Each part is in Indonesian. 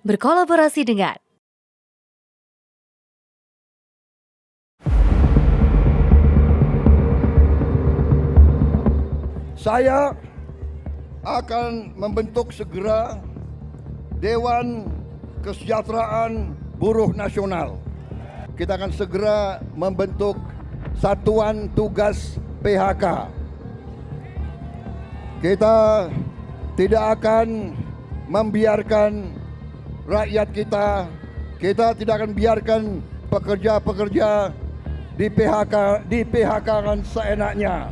berkolaborasi dengan Saya akan membentuk segera Dewan Kesejahteraan Buruh Nasional. Kita akan segera membentuk Satuan Tugas PHK. Kita tidak akan membiarkan rakyat kita tidak akan biarkan pekerja-pekerja di PHK-kan seenaknya.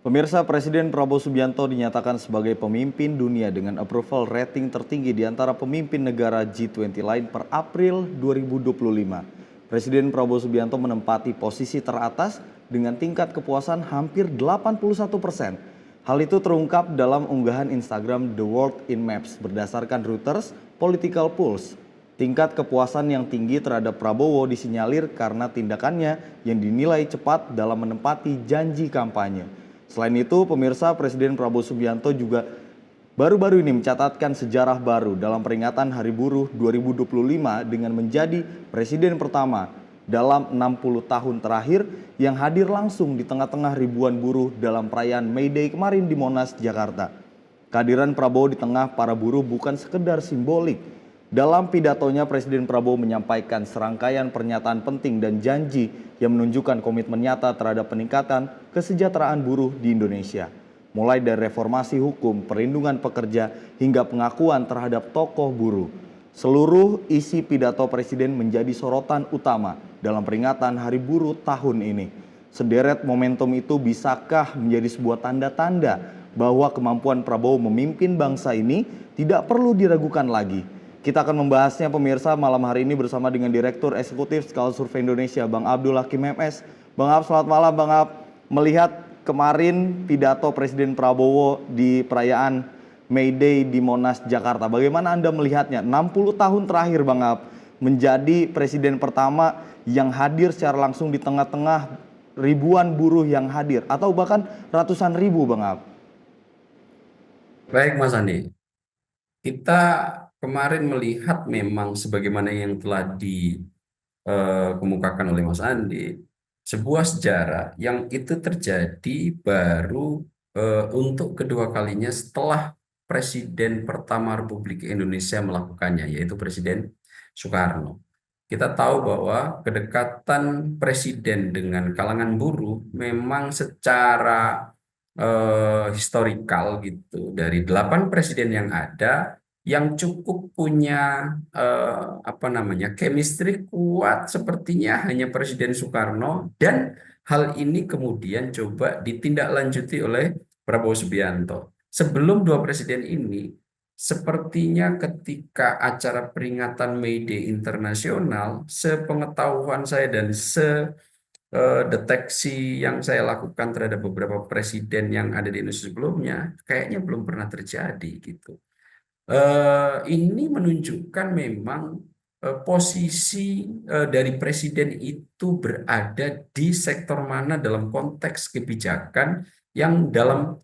Pemirsa, Presiden Prabowo Subianto dinyatakan sebagai pemimpin dunia dengan approval rating tertinggi di antara pemimpin negara G20 lain per April 2025. Presiden Prabowo Subianto menempati posisi teratas dengan tingkat kepuasan hampir 81%. Hal itu terungkap dalam unggahan Instagram The World in Maps berdasarkan Reuters Political Pulse. Tingkat kepuasan yang tinggi terhadap Prabowo disinyalir karena tindakannya yang dinilai cepat dalam menepati janji kampanye. Selain itu, pemirsa, Presiden Prabowo Subianto juga baru-baru ini mencatatkan sejarah baru dalam peringatan Hari Buruh 2025 dengan menjadi presiden pertama dalam 60 tahun terakhir yang hadir langsung di tengah-tengah ribuan buruh dalam perayaan May Day kemarin di Monas, Jakarta. Kehadiran Prabowo di tengah para buruh bukan sekedar simbolik. Dalam pidatonya, Presiden Prabowo menyampaikan serangkaian pernyataan penting dan janji yang menunjukkan komitmen nyata terhadap peningkatan kesejahteraan buruh di Indonesia. Mulai dari reformasi hukum, perlindungan pekerja, hingga pengakuan terhadap tokoh buruh. Seluruh isi pidato Presiden menjadi sorotan utama dalam peringatan Hari Buruh tahun ini. Sederet momentum itu bisakah menjadi sebuah tanda-tanda bahwa kemampuan Prabowo memimpin bangsa ini tidak perlu diragukan lagi. Kita akan membahasnya, pemirsa, malam hari ini bersama dengan Direktur Eksekutif Skala Survei Indonesia, Bang Abdul Hakim MS. Bang Ab, selamat malam Bang Ab. Melihat kemarin pidato Presiden Prabowo di perayaan May Day di Monas, Jakarta, bagaimana Anda melihatnya? 60 tahun terakhir Bang Ab, menjadi presiden pertama yang hadir secara langsung di tengah-tengah ribuan buruh yang hadir, atau bahkan ratusan ribu Bang Ab. Baik Mas Andi, kita kemarin melihat memang sebagaimana yang telah dikemukakan oleh Mas Andi, sebuah sejarah yang itu terjadi baru untuk kedua kalinya setelah Presiden pertama Republik Indonesia melakukannya, yaitu Presiden Soekarno. Kita tahu bahwa kedekatan Presiden dengan kalangan buruh memang secara historikal gitu, dari 8 presiden yang ada, yang cukup punya chemistry kuat sepertinya hanya Presiden Soekarno, dan hal ini kemudian coba ditindaklanjuti oleh Prabowo Subianto. Sebelum dua presiden ini, sepertinya ketika acara peringatan May Day internasional, sepengetahuan saya dan deteksi yang saya lakukan terhadap beberapa presiden yang ada di Indonesia sebelumnya, kayaknya belum pernah terjadi gitu. Ini menunjukkan memang posisi dari presiden itu berada di sektor mana dalam konteks kebijakan yang dalam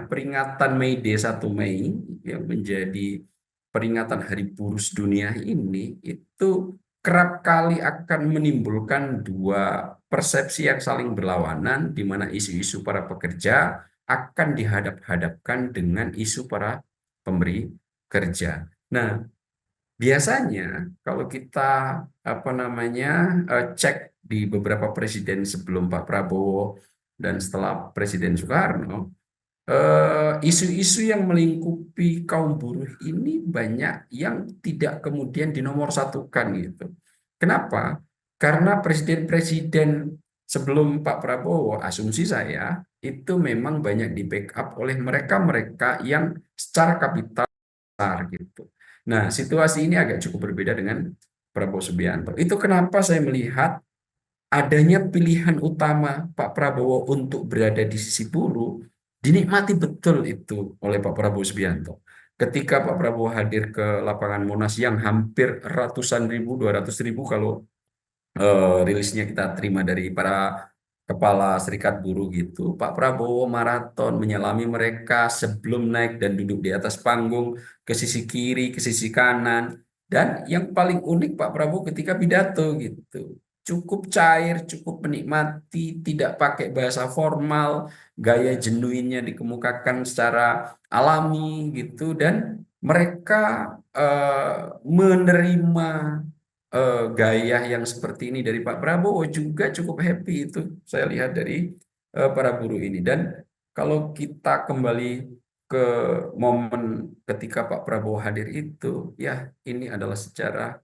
peringatan May Day 1 Mei yang menjadi peringatan Hari Buruh Dunia ini, itu kerap kali akan menimbulkan dua persepsi yang saling berlawanan, di mana isu-isu para pekerja akan dihadap-hadapkan dengan isu para pemberi kerja. Nah, biasanya kalau kita cek di beberapa presiden sebelum Pak Prabowo dan setelah Presiden Soekarno, isu-isu yang melingkupi kaum buruh ini banyak yang tidak kemudian dinomorsatukan gitu. Kenapa? Karena presiden-presiden sebelum Pak Prabowo, asumsi saya, itu memang banyak di backup oleh mereka-mereka yang secara kapital besar gitu. Nah, situasi ini agak cukup berbeda dengan Prabowo Subianto. Itu kenapa saya melihat adanya pilihan utama Pak Prabowo untuk berada di sisi buruh dinikmati betul itu oleh Pak Prabowo Subianto. ketika Pak Prabowo hadir ke lapangan Monas yang hampir ratusan ribu, 200 ribu kalau rilisnya kita terima dari para kepala serikat buruh gitu. Pak Prabowo maraton menyelami mereka sebelum naik dan duduk di atas panggung ke sisi kiri, ke sisi kanan. Dan yang paling unik Pak Prabowo ketika pidato gitu. Cukup cair, cukup menikmati, tidak pakai bahasa formal, gaya genuinnya dikemukakan secara alami gitu dan mereka menerima gaya yang seperti ini dari Pak Prabowo juga cukup happy itu saya lihat dari para buruh ini. Dan kalau kita kembali ke momen ketika Pak Prabowo hadir itu, ya ini adalah sejarah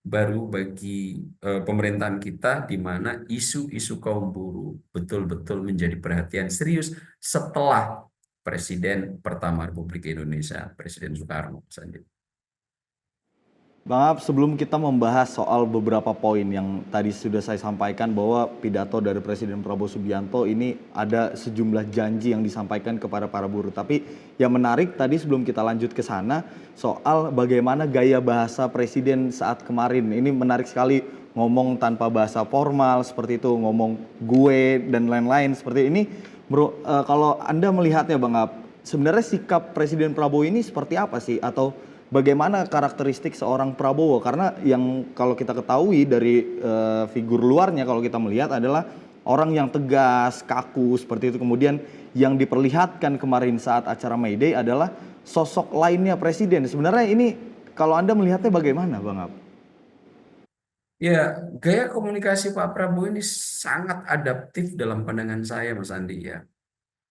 baru bagi pemerintahan kita di mana isu-isu kaum buruh betul-betul menjadi perhatian serius setelah Presiden pertama Republik Indonesia, Presiden Soekarno. Bang Ab, sebelum kita membahas soal beberapa poin yang tadi sudah saya sampaikan bahwa pidato dari Presiden Prabowo Subianto ini ada sejumlah janji yang disampaikan kepada para buruh. Tapi yang menarik tadi sebelum kita lanjut ke sana soal bagaimana gaya bahasa Presiden saat kemarin. Ini menarik sekali, ngomong tanpa bahasa formal seperti itu, ngomong gue dan lain-lain seperti ini. Bro, kalau Anda melihatnya Bang Ab, sebenarnya sikap Presiden Prabowo ini seperti apa sih? Atau bagaimana karakteristik seorang Prabowo? Karena yang kalau kita ketahui dari figur luarnya kalau kita melihat adalah orang yang tegas, kaku seperti itu. Kemudian yang diperlihatkan kemarin saat acara May Day adalah sosok lainnya Presiden. Sebenarnya ini kalau Anda melihatnya bagaimana Bang Ab? Ya, gaya komunikasi Pak Prabowo ini sangat adaptif dalam pandangan saya, Mas Andi ya.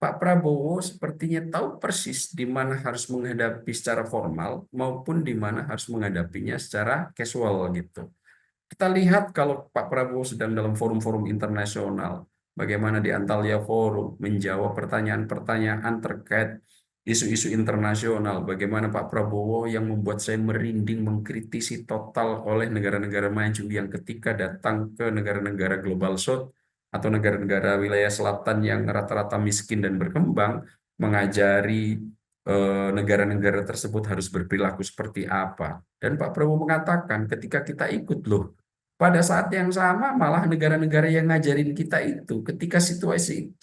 Pak Prabowo sepertinya tahu persis di mana harus menghadapi secara formal maupun di mana harus menghadapinya secara casual gitu. Kita lihat kalau Pak Prabowo sedang dalam forum-forum internasional, bagaimana di Antalya Forum menjawab pertanyaan-pertanyaan terkait isu-isu internasional, bagaimana Pak Prabowo yang membuat saya merinding mengkritisi total oleh negara-negara maju yang ketika datang ke negara-negara Global South atau negara-negara wilayah selatan yang rata-rata miskin dan berkembang, mengajari negara-negara tersebut harus berperilaku seperti apa. Dan Pak Prabowo mengatakan ketika kita ikut loh, pada saat yang sama malah negara-negara yang ngajarin kita itu ketika situasi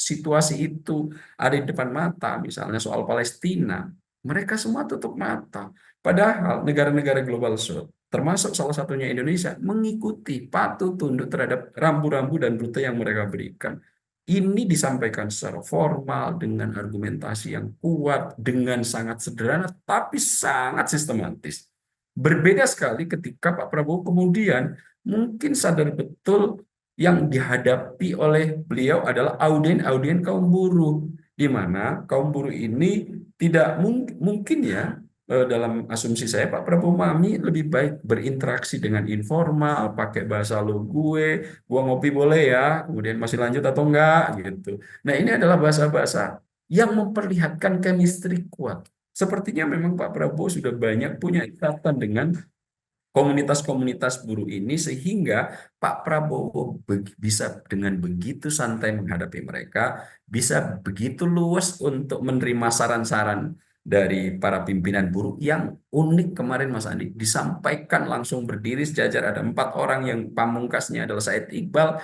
itu ada di depan mata, misalnya soal Palestina, mereka semua tutup mata. Padahal negara-negara global South, termasuk salah satunya Indonesia, mengikuti patuh tunduk terhadap rambu-rambu dan rute yang mereka berikan. Ini disampaikan secara formal dengan argumentasi yang kuat, dengan sangat sederhana, tapi sangat sistematis. Berbeda sekali ketika Pak Prabowo kemudian mungkin sadar betul yang dihadapi oleh beliau adalah audien-audien kaum buruh, di mana kaum buruh ini tidak mungkin ya dalam asumsi saya Pak Prabowo memahami lebih baik berinteraksi dengan informal, pakai bahasa lo gue, gua ngopi boleh ya, kemudian masih lanjut atau enggak gitu. Nah ini adalah bahasa-bahasa yang memperlihatkan chemistry kuat. Sepertinya memang Pak Prabowo sudah banyak punya ikatan dengan komunitas-komunitas buruh ini sehingga Pak Prabowo bisa dengan begitu santai menghadapi mereka, bisa begitu luas untuk menerima saran-saran dari para pimpinan buruh yang unik kemarin Mas Andi disampaikan langsung berdiri sejajar ada 4 orang yang pamungkasnya adalah Said Iqbal.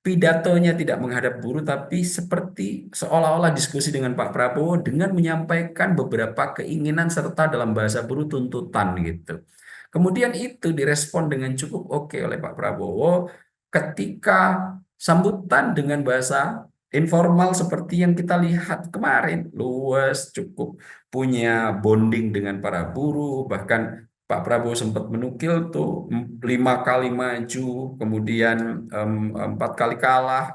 Pidatonya tidak menghadap buruh tapi seperti seolah-olah diskusi dengan Pak Prabowo dengan menyampaikan beberapa keinginan serta dalam bahasa buruh tuntutan gitu. Kemudian itu direspon dengan cukup oke oleh Pak Prabowo ketika sambutan dengan bahasa informal seperti yang kita lihat kemarin, luas, cukup punya bonding dengan para buruh, bahkan Pak Prabowo sempat menukil tuh 5 kali maju, kemudian 4 kali kalah,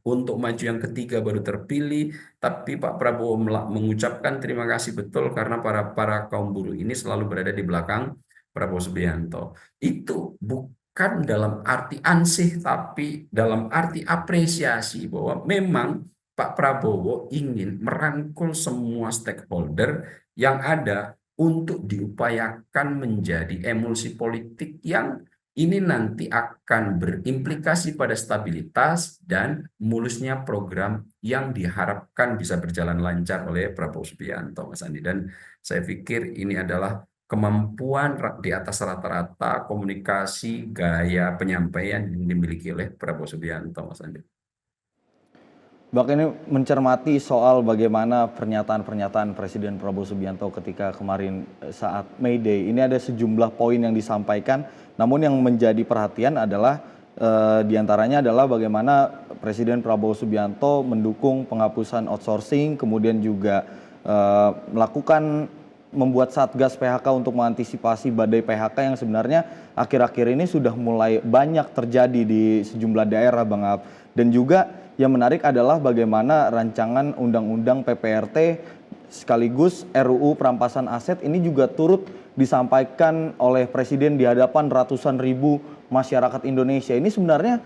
untuk maju yang ketiga baru terpilih. Tapi Pak Prabowo mengucapkan terima kasih betul karena para kaum buruh ini selalu berada di belakang Prabowo Subianto. Itu bukan dalam arti ansih, tapi dalam arti apresiasi bahwa memang Pak Prabowo ingin merangkul semua stakeholder yang ada untuk diupayakan menjadi emulsi politik yang ini nanti akan berimplikasi pada stabilitas dan mulusnya program yang diharapkan bisa berjalan lancar oleh Prabowo Subianto, Mas Andi. Dan saya pikir ini adalah kemampuan di atas rata-rata komunikasi, gaya penyampaian yang dimiliki oleh Prabowo Subianto, Mas Andi. Bang ini mencermati soal bagaimana pernyataan-pernyataan Presiden Prabowo Subianto ketika kemarin saat May Day. Ini ada sejumlah poin yang disampaikan, namun yang menjadi perhatian adalah diantaranya adalah bagaimana Presiden Prabowo Subianto mendukung penghapusan outsourcing, kemudian juga melakukan membuat Satgas PHK untuk mengantisipasi badai PHK yang sebenarnya akhir-akhir ini sudah mulai banyak terjadi di sejumlah daerah, Bang Ab. Dan juga yang menarik adalah bagaimana rancangan Undang-Undang PPRT sekaligus RUU perampasan aset ini juga turut disampaikan oleh Presiden di hadapan ratusan ribu masyarakat Indonesia. Ini sebenarnya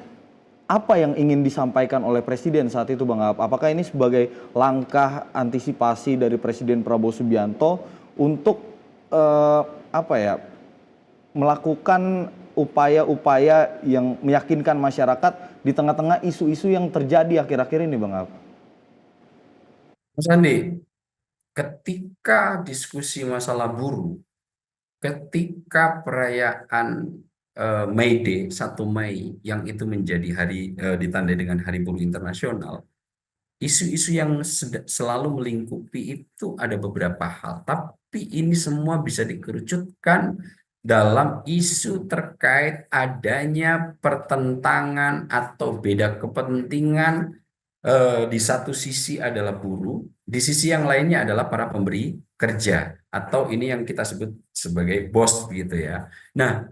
apa yang ingin disampaikan oleh Presiden saat itu, Bang Ab? Apakah ini sebagai langkah antisipasi dari Presiden Prabowo Subianto untuk melakukan upaya-upaya yang meyakinkan masyarakat di tengah-tengah isu-isu yang terjadi akhir-akhir ini, Bang Ab? Mas Andi, ketika diskusi masalah buruh, ketika perayaan May Day, 1 Mei, yang itu menjadi hari ditandai dengan Hari Buruh Internasional, isu-isu yang selalu melingkupi itu ada beberapa hal, tapi ini semua bisa dikerucutkan dalam isu terkait adanya pertentangan atau beda kepentingan. Di satu sisi adalah buruh, di sisi yang lainnya adalah para pemberi kerja, atau ini yang kita sebut sebagai bos gitu ya. Nah,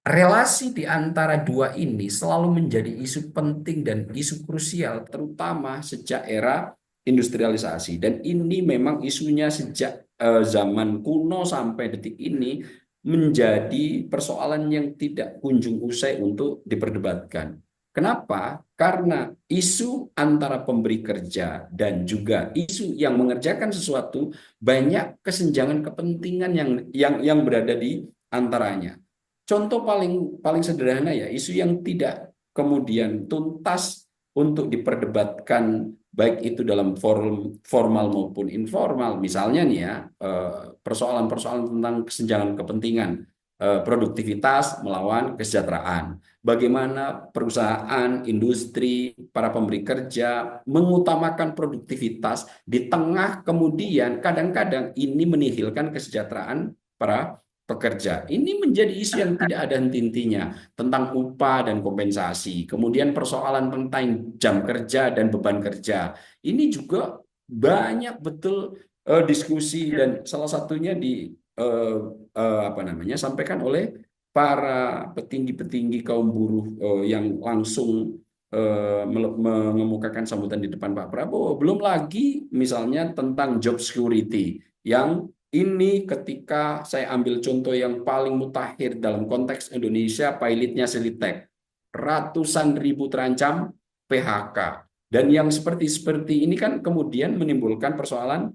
relasi di antara dua ini selalu menjadi isu penting dan isu krusial, terutama sejak era industrialisasi. Dan ini memang isunya sejak zaman kuno sampai detik ini menjadi persoalan yang tidak kunjung usai untuk diperdebatkan. Kenapa? Karena isu antara pemberi kerja dan juga isu yang mengerjakan sesuatu, banyak kesenjangan kepentingan yang berada di antaranya. Contoh paling paling sederhana ya, isu yang tidak kemudian tuntas untuk diperdebatkan baik itu dalam forum formal maupun informal. Misalnya nih ya, persoalan-persoalan tentang kesenjangan kepentingan, produktivitas melawan kesejahteraan. Bagaimana perusahaan, industri, para pemberi kerja mengutamakan produktivitas di tengah kemudian kadang-kadang ini menihilkan kesejahteraan para pekerja. Ini menjadi isu yang tidak ada henti-hentinya tentang upah dan kompensasi. Kemudian persoalan tentang jam kerja dan beban kerja. Ini juga banyak betul diskusi dan salah satunya sampaikan oleh para petinggi-petinggi kaum buruh yang langsung mengemukakan sambutan di depan Pak Prabowo. Belum lagi misalnya tentang job security yang ini ketika saya ambil contoh yang paling mutakhir dalam konteks Indonesia, pilotnya Silitek. Ratusan ribu terancam PHK. Dan yang seperti ini kan kemudian menimbulkan persoalan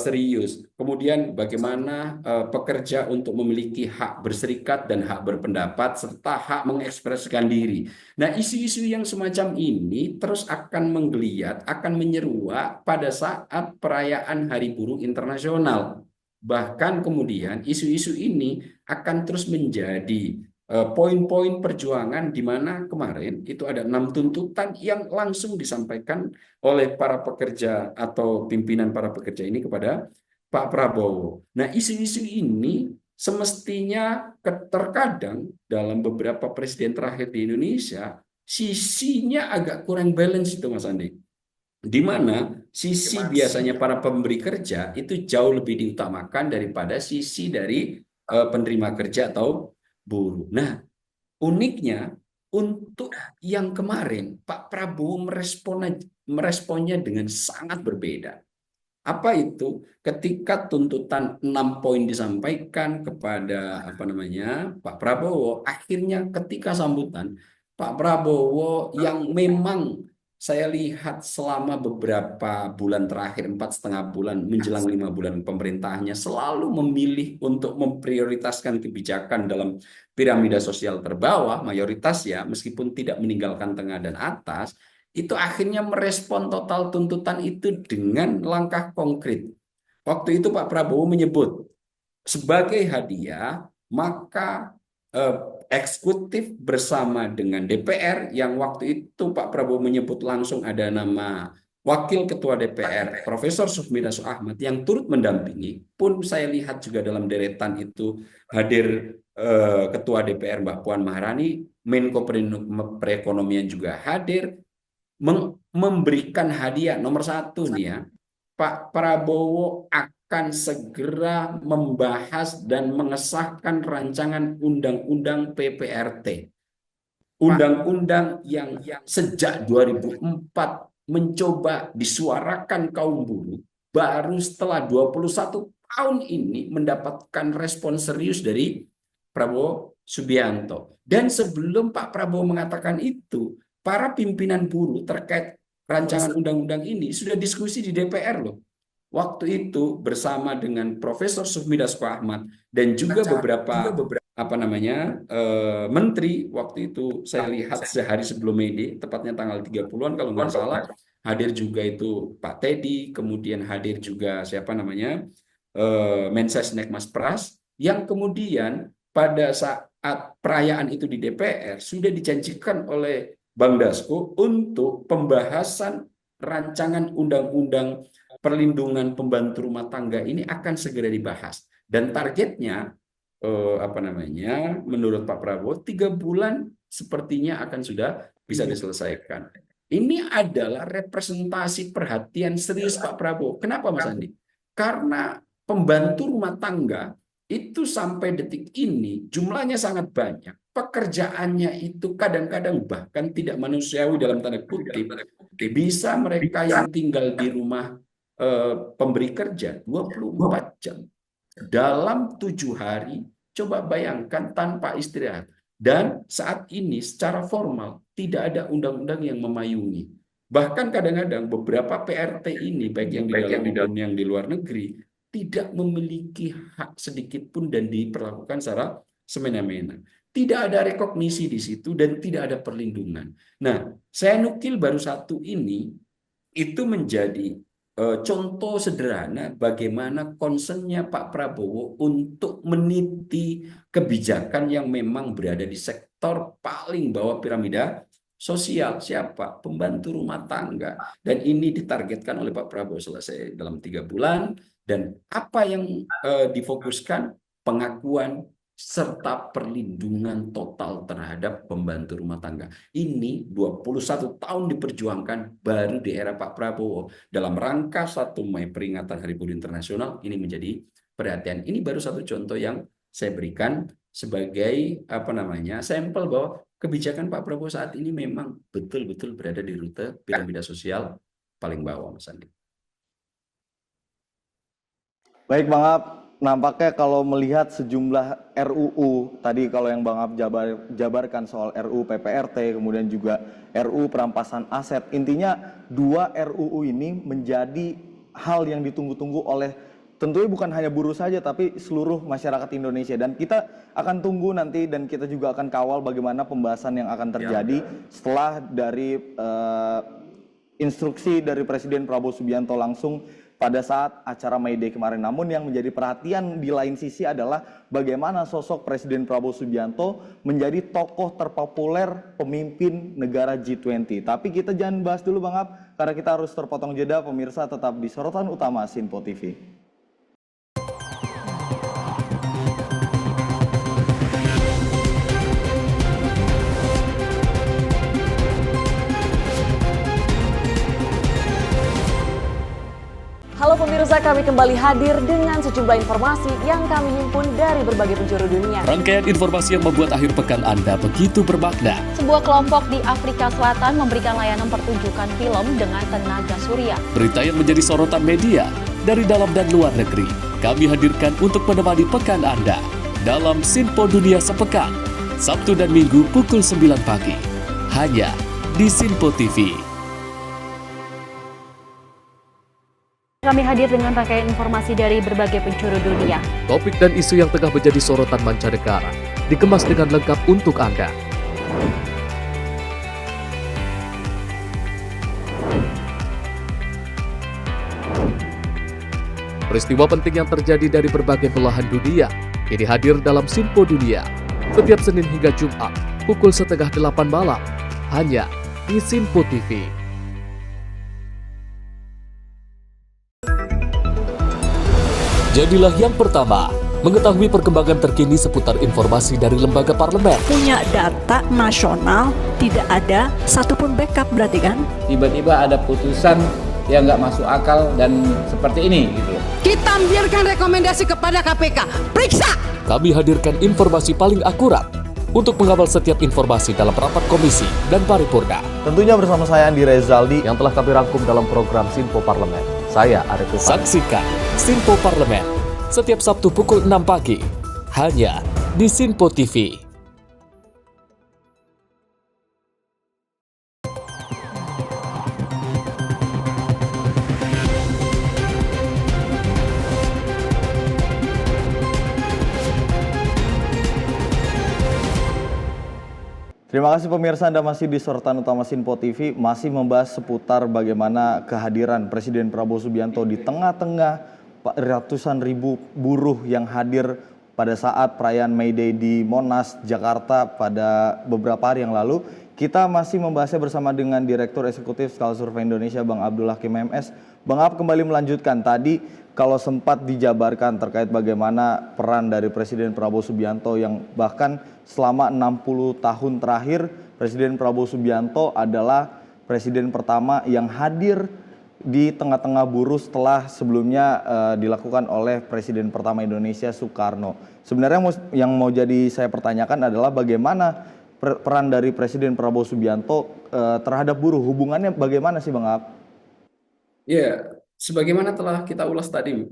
serius. Kemudian bagaimana pekerja untuk memiliki hak berserikat dan hak berpendapat serta hak mengekspresikan diri. Nah, isu-isu yang semacam ini terus akan menggeliat, akan menyeruak pada saat perayaan Hari Buruh Internasional. Bahkan kemudian isu-isu ini akan terus menjadi poin-poin perjuangan di mana kemarin itu ada 6 tuntutan yang langsung disampaikan oleh para pekerja atau pimpinan para pekerja ini kepada Pak Prabowo. Nah, isu-isu ini semestinya terkadang dalam beberapa presiden terakhir di Indonesia sisinya agak kurang balance itu, Mas Andi. Di mana sisi biasanya para pemberi kerja itu jauh lebih diutamakan daripada sisi dari penerima kerja atau buruh. Nah, uniknya untuk yang kemarin Pak Prabowo meresponnya dengan sangat berbeda. Apa itu? Ketika tuntutan 6 poin disampaikan kepada Pak Prabowo, akhirnya ketika sambutan Pak Prabowo yang memang saya lihat selama beberapa bulan terakhir, 4,5 bulan menjelang 5 bulan pemerintahnya selalu memilih untuk memprioritaskan kebijakan dalam piramida sosial terbawah, mayoritas ya, meskipun tidak meninggalkan tengah dan atas, itu akhirnya merespon total tuntutan itu dengan langkah konkret. Waktu itu Pak Prabowo menyebut sebagai hadiah, maka eksekutif bersama dengan DPR yang waktu itu Pak Prabowo menyebut langsung ada nama Wakil Ketua DPR Profesor Sufmi Dasko Ahmad yang turut mendampingi, pun saya lihat juga dalam deretan itu hadir Ketua DPR Mbak Puan Maharani, Menko Perekonomian juga hadir, memberikan hadiah nomor 1 nih ya, Pak Prabowo akan segera membahas dan mengesahkan rancangan undang-undang PPRT. Undang-undang yang sejak 2004 mencoba disuarakan kaum buruh, baru setelah 21 tahun ini mendapatkan respon serius dari Prabowo Subianto. Dan sebelum Pak Prabowo mengatakan itu, para pimpinan buruh terkait rancangan undang-undang ini sudah diskusi di DPR loh. Waktu itu bersama dengan Profesor Sufmi Dasko Ahmad dan juga beberapa menteri. Waktu itu saya lihat sehari sebelum May Day, tepatnya tanggal 30-an kalau nggak salah, hadir juga itu Pak Teddy, kemudian hadir juga Mensesnek Mas Pras, yang kemudian pada saat perayaan itu di DPR sudah dijanjikan oleh Bang Dasko untuk pembahasan rancangan undang-undang perlindungan pembantu rumah tangga ini akan segera dibahas, dan targetnya menurut Pak Prabowo 3 bulan sepertinya akan sudah bisa diselesaikan. Ini adalah representasi perhatian serius Pak Prabowo. Kenapa Mas Andi? Karena pembantu rumah tangga itu sampai detik ini jumlahnya sangat banyak. Pekerjaannya itu kadang-kadang bahkan tidak manusiawi dalam tanda kutip. Bisa mereka yang tinggal di rumah pemberi kerja 24 jam dalam 7 hari, coba bayangkan tanpa istirahat. Dan saat ini secara formal tidak ada undang-undang yang memayungi. Bahkan kadang-kadang beberapa PRT ini, baik yang di dalam maupun yang di luar negeri, tidak memiliki hak sedikit pun dan diperlakukan secara semena-mena. Tidak ada rekognisi di situ dan tidak ada perlindungan. Nah, saya nukil baru 1 ini, itu menjadi contoh sederhana bagaimana concernnya Pak Prabowo untuk meniti kebijakan yang memang berada di sektor paling bawah piramida sosial. Siapa? Pembantu rumah tangga. Dan ini ditargetkan oleh Pak Prabowo selesai dalam 3 bulan. Dan apa yang difokuskan? Pengakuan serta perlindungan total terhadap pembantu rumah tangga. Ini 21 tahun diperjuangkan baru di era Pak Prabowo. Dalam rangka 1 Mei peringatan Hari Buruh Internasional, ini menjadi perhatian. Ini baru 1 contoh yang saya berikan sebagai sampel bahwa kebijakan Pak Prabowo saat ini memang betul-betul berada di rute piramida sosial paling bawah, Mas Andi. Baik Bang Ab, nampaknya kalau melihat sejumlah RUU, tadi kalau yang Bang Ab jabarkan soal RUU PPRT, kemudian juga RUU perampasan aset, intinya 2 RUU ini menjadi hal yang ditunggu-tunggu oleh tentunya bukan hanya buruh saja, tapi seluruh masyarakat Indonesia. Dan kita akan tunggu nanti dan kita juga akan kawal bagaimana pembahasan yang akan terjadi setelah dari instruksi dari Presiden Prabowo Subianto langsung pada saat acara May Day kemarin. Namun yang menjadi perhatian di lain sisi adalah bagaimana sosok Presiden Prabowo Subianto menjadi tokoh terpopuler pemimpin negara G20. Tapi kita jangan bahas dulu Bang Ab, karena kita harus terpotong jeda. Pemirsa tetap di Sorotan Utama Sinpo TV. Halo pemirsa, kami kembali hadir dengan sejumlah informasi yang kami himpun dari berbagai penjuru dunia. Rangkaian informasi yang membuat akhir pekan Anda begitu bermakna. Sebuah kelompok di Afrika Selatan memberikan layanan pertunjukan film dengan tenaga surya. Berita yang menjadi sorotan media dari dalam dan luar negeri, kami hadirkan untuk menemani pekan Anda dalam Sinpo Dunia Sepekan, Sabtu dan Minggu pukul 9 pagi, hanya di Sinpo TV. Kami hadir dengan rangkaian informasi dari berbagai penjuru dunia. Topik dan isu yang tengah menjadi sorotan mancanegara dikemas dengan lengkap untuk Anda. Peristiwa penting yang terjadi dari berbagai belahan dunia kini hadir dalam Sinpo Dunia setiap Senin hingga Jumat pukul 7:30 malam hanya di Sinpo TV. Jadilah yang pertama mengetahui perkembangan terkini seputar informasi dari lembaga parlemen. Punya data nasional, tidak ada satupun backup berarti kan? Tiba-tiba ada putusan yang nggak masuk akal dan seperti ini gitu. Kita biarkan rekomendasi kepada KPK, periksa! Kami hadirkan informasi paling akurat untuk mengawal setiap informasi dalam rapat komisi dan paripurna. Tentunya bersama saya Andi Rezaldi yang telah kami rangkum dalam program Sinpo Parlemen. Saya Arif Rifani. Saksikan Sinpo Parlemen setiap Sabtu pukul 6 pagi hanya di Sinpo TV. Terima kasih pemirsa, Anda masih di sorotan utama Sinpo TV, masih membahas seputar bagaimana kehadiran Presiden Prabowo Subianto di tengah-tengah ratusan ribu buruh yang hadir pada saat perayaan May Day di Monas, Jakarta pada beberapa hari yang lalu. Kita masih membahasnya bersama dengan Direktur Eksekutif Skala Survei Indonesia, Bang Abdul Hakim MS. Bang Ab kembali melanjutkan tadi kalau sempat dijabarkan terkait bagaimana peran dari Presiden Prabowo Subianto yang bahkan selama 60 tahun terakhir Presiden Prabowo Subianto adalah presiden pertama yang hadir di tengah-tengah buruh setelah sebelumnya dilakukan oleh Presiden pertama Indonesia Soekarno. Sebenarnya yang mau jadi saya pertanyakan adalah bagaimana peran dari Presiden Prabowo Subianto terhadap buruh, hubungannya bagaimana sih Bang Ab? Ya, sebagaimana telah kita ulas tadi,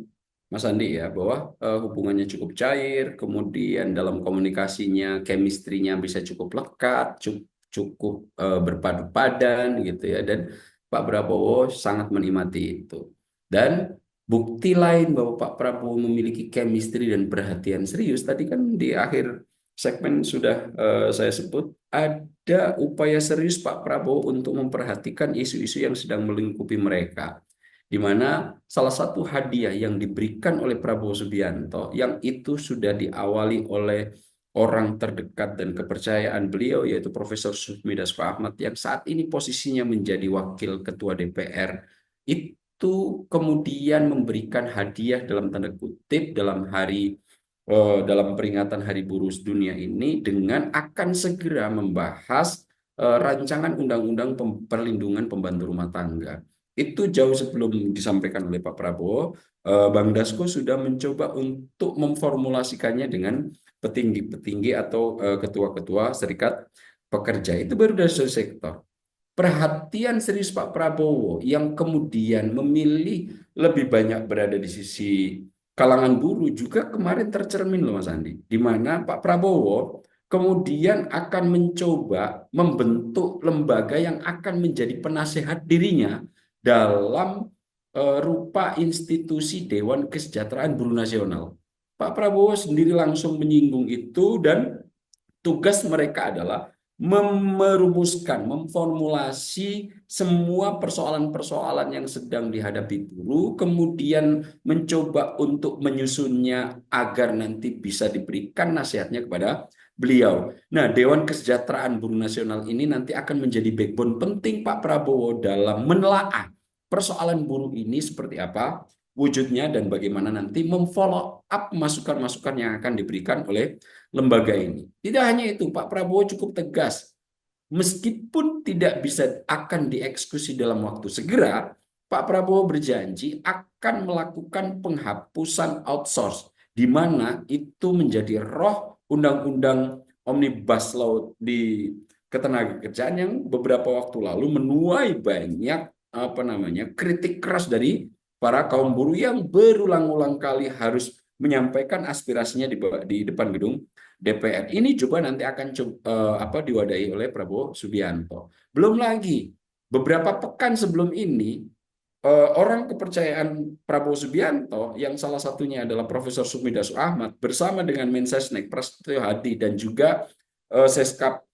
Mas Andi ya, bahwa hubungannya cukup cair, kemudian dalam komunikasinya, chemistry-nya bisa cukup lekat, cukup berpadu padan gitu ya, dan Pak Prabowo sangat menikmati itu. Dan bukti lain bahwa Pak Prabowo memiliki chemistry dan perhatian serius, tadi kan di akhir segmen sudah saya sebut, ada upaya serius Pak Prabowo untuk memperhatikan isu-isu yang sedang melingkupi mereka. Di mana salah satu hadiah yang diberikan oleh Prabowo Subianto yang itu sudah diawali oleh orang terdekat dan kepercayaan beliau yaitu Profesor Sufmi Dasko Ahmad yang saat ini posisinya menjadi Wakil Ketua DPR, itu kemudian memberikan hadiah dalam tanda kutip dalam peringatan Hari Buruh Dunia ini dengan akan segera membahas rancangan undang-undang perlindungan pembantu rumah tangga. Itu jauh sebelum disampaikan oleh Pak Prabowo, Bang Dasko sudah mencoba untuk memformulasikannya dengan petinggi-petinggi atau ketua-ketua serikat pekerja. Itu baru dari sektor. Perhatian serius Pak Prabowo yang kemudian memilih lebih banyak berada di sisi kalangan buruh juga kemarin tercermin loh Mas Andi. Di mana Pak Prabowo kemudian akan mencoba membentuk lembaga yang akan menjadi penasehat dirinya dalam rupa institusi Dewan Kesejahteraan Buruh Nasional. Pak Prabowo sendiri langsung menyinggung itu dan tugas mereka adalah merumuskan, memformulasi semua persoalan-persoalan yang sedang dihadapi buruh, kemudian mencoba untuk menyusunnya agar nanti bisa diberikan nasihatnya kepada beliau. Nah, Dewan Kesejahteraan Buruh Nasional ini nanti akan menjadi backbone penting Pak Prabowo dalam menelaah persoalan buruh ini seperti apa wujudnya dan bagaimana nanti memfollow up masukan-masukan yang akan diberikan oleh lembaga ini. Tidak hanya itu, Pak Prabowo cukup tegas. Meskipun tidak bisa akan dieksekusi dalam waktu segera, Pak Prabowo berjanji akan melakukan penghapusan outsource, di mana itu menjadi roh undang-undang Omnibus Law di ketenagakerjaan yang beberapa waktu lalu menuai banyak kritik keras dari para kaum buruh yang berulang-ulang kali harus menyampaikan aspirasinya di depan gedung DPR. Ini juga nanti akan diwadahi oleh Prabowo Subianto. Belum lagi beberapa pekan sebelum ini orang kepercayaan Prabowo Subianto yang salah satunya adalah Profesor Sumi Dasu Ahmad bersama dengan Mensesnek Prasetyo Hadi dan juga Seskap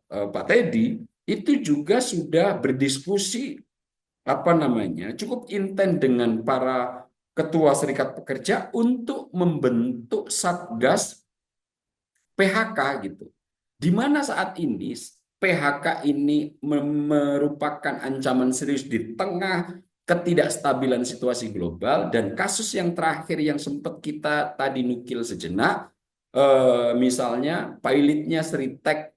Pak Teddy itu juga sudah berdiskusi cukup intens dengan para ketua serikat pekerja untuk membentuk Satgas PHK gitu. Di mana saat ini PHK ini merupakan ancaman serius di tengah ketidakstabilan situasi global dan kasus yang terakhir yang sempat kita tadi nukil sejenak, misalnya pilotnya Sritek,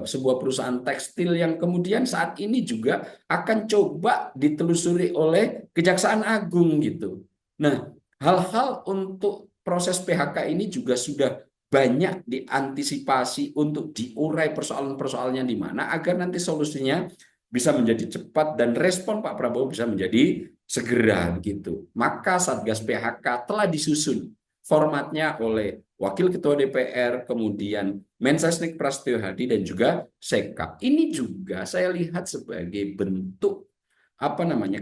sebuah perusahaan tekstil yang kemudian saat ini juga akan coba ditelusuri oleh Kejaksaan Agung gitu. Nah, hal-hal untuk proses PHK ini juga sudah banyak diantisipasi untuk diurai persoalan-persoalannya di mana agar nanti solusinya bisa menjadi cepat dan respon Pak Prabowo bisa menjadi segera gitu. Maka Satgas PHK telah disusun formatnya oleh Wakil Ketua DPR, kemudian Mensesnek Prasetyo Hadi dan juga Sekap. Ini juga saya lihat sebagai bentuk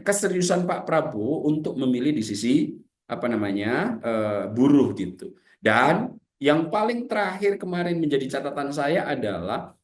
keseriusan Pak Prabowo untuk memilih di sisi buruh gitu. Dan yang paling terakhir kemarin menjadi catatan saya adalah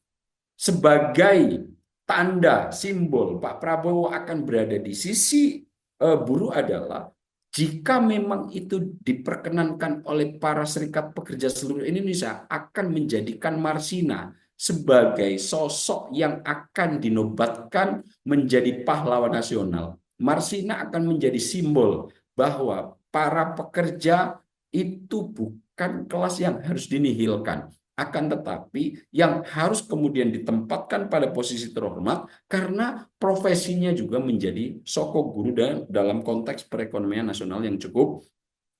sebagai tanda simbol Pak Prabowo akan berada di sisi buruh adalah jika memang itu diperkenankan oleh para serikat pekerja seluruh Indonesia akan menjadikan Marsina sebagai sosok yang akan dinobatkan menjadi pahlawan nasional. Marsina akan menjadi simbol bahwa para pekerja itu bukan kelas yang harus dinihilkan, akan tetapi yang harus kemudian ditempatkan pada posisi terhormat karena profesinya juga menjadi sokok guru dalam konteks perekonomian nasional yang cukup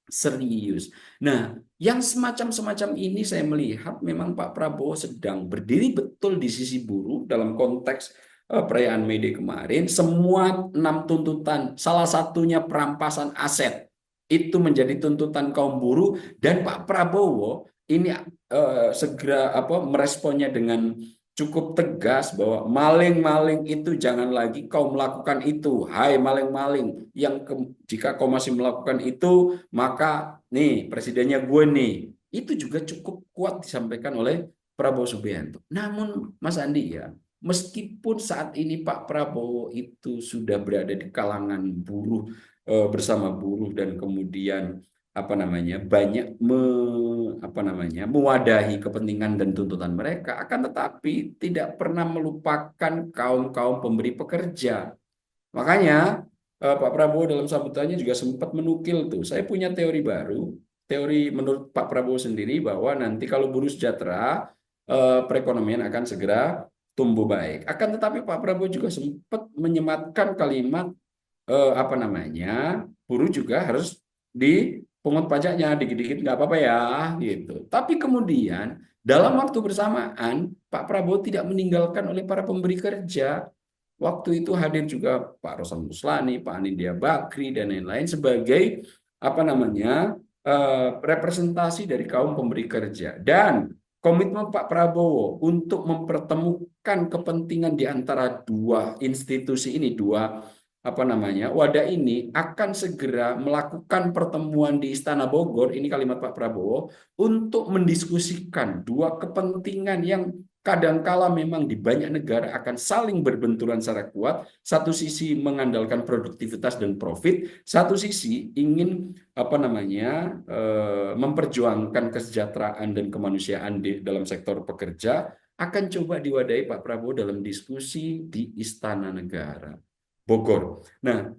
serius. Nah, yang semacam ini saya melihat memang Pak Prabowo sedang berdiri betul di sisi buruh dalam konteks perayaan May Day kemarin. Semua 6 tuntutan, salah satunya perampasan aset, itu menjadi tuntutan kaum buruh dan Pak Prabowo ini segera meresponnya dengan cukup tegas bahwa maling-maling itu jangan lagi kau melakukan itu. Hai maling-maling, jika kau masih melakukan itu, maka nih presidennya gue nih. Itu juga cukup kuat disampaikan oleh Prabowo Subianto. Namun Mas Andi ya, meskipun saat ini Pak Prabowo itu sudah berada di kalangan buruh, bersama buruh dan kemudian banyak mewadahi kepentingan dan tuntutan mereka, akan tetapi tidak pernah melupakan kaum-kaum pemberi pekerja. Makanya Pak Prabowo dalam sambutannya juga sempat menukil tuh, saya punya teori baru, teori menurut Pak Prabowo sendiri bahwa nanti kalau buruh sejahtera, perekonomian akan segera tumbuh baik. Akan tetapi Pak Prabowo juga sempat menyematkan kalimat buruh juga harus dipungut pajaknya dikit-dikit nggak apa-apa ya gitu. Tapi kemudian dalam waktu bersamaan Pak Prabowo tidak meninggalkan oleh para pemberi kerja. Waktu itu hadir juga Pak Rosan Muslani, Pak Anindya Bakri dan lain-lain sebagai representasi dari kaum pemberi kerja. Dan komitmen Pak Prabowo untuk mempertemukan kepentingan di antara dua institusi ini, wadah ini akan segera melakukan pertemuan di Istana Bogor, ini kalimat Pak Prabowo, untuk mendiskusikan dua kepentingan yang kadangkala memang di banyak negara akan saling berbenturan secara kuat. Satu sisi mengandalkan produktivitas dan profit, satu sisi ingin memperjuangkan kesejahteraan dan kemanusiaan dalam sektor pekerja, akan coba diwadahi Pak Prabowo dalam diskusi di Istana Negara Bogor. Nah,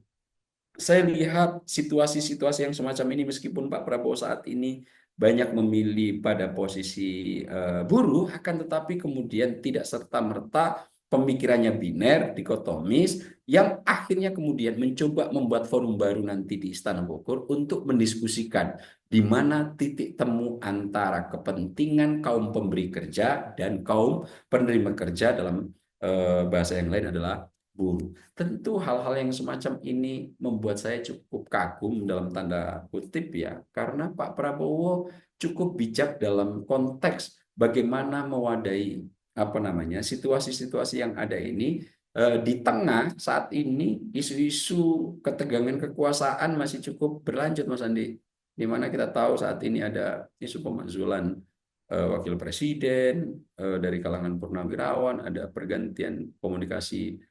saya lihat situasi-situasi yang semacam ini meskipun Pak Prabowo saat ini banyak memilih pada posisi buruh, akan tetapi kemudian tidak serta-merta pemikirannya biner, dikotomis, yang akhirnya kemudian mencoba membuat forum baru nanti di Istana Bogor untuk mendiskusikan di mana titik temu antara kepentingan kaum pemberi kerja dan kaum penerima kerja, dalam bahasa yang lain adalah buruh. Tentu hal-hal yang semacam ini membuat saya cukup kagum dalam tanda kutip ya, karena Pak Prabowo cukup bijak dalam konteks bagaimana mewadahi situasi-situasi yang ada ini di tengah saat ini isu-isu ketegangan kekuasaan masih cukup berlanjut, Mas Andi. Di mana kita tahu saat ini ada isu pemakzulan wakil presiden dari kalangan purnawirawan, ada pergantian komunikasi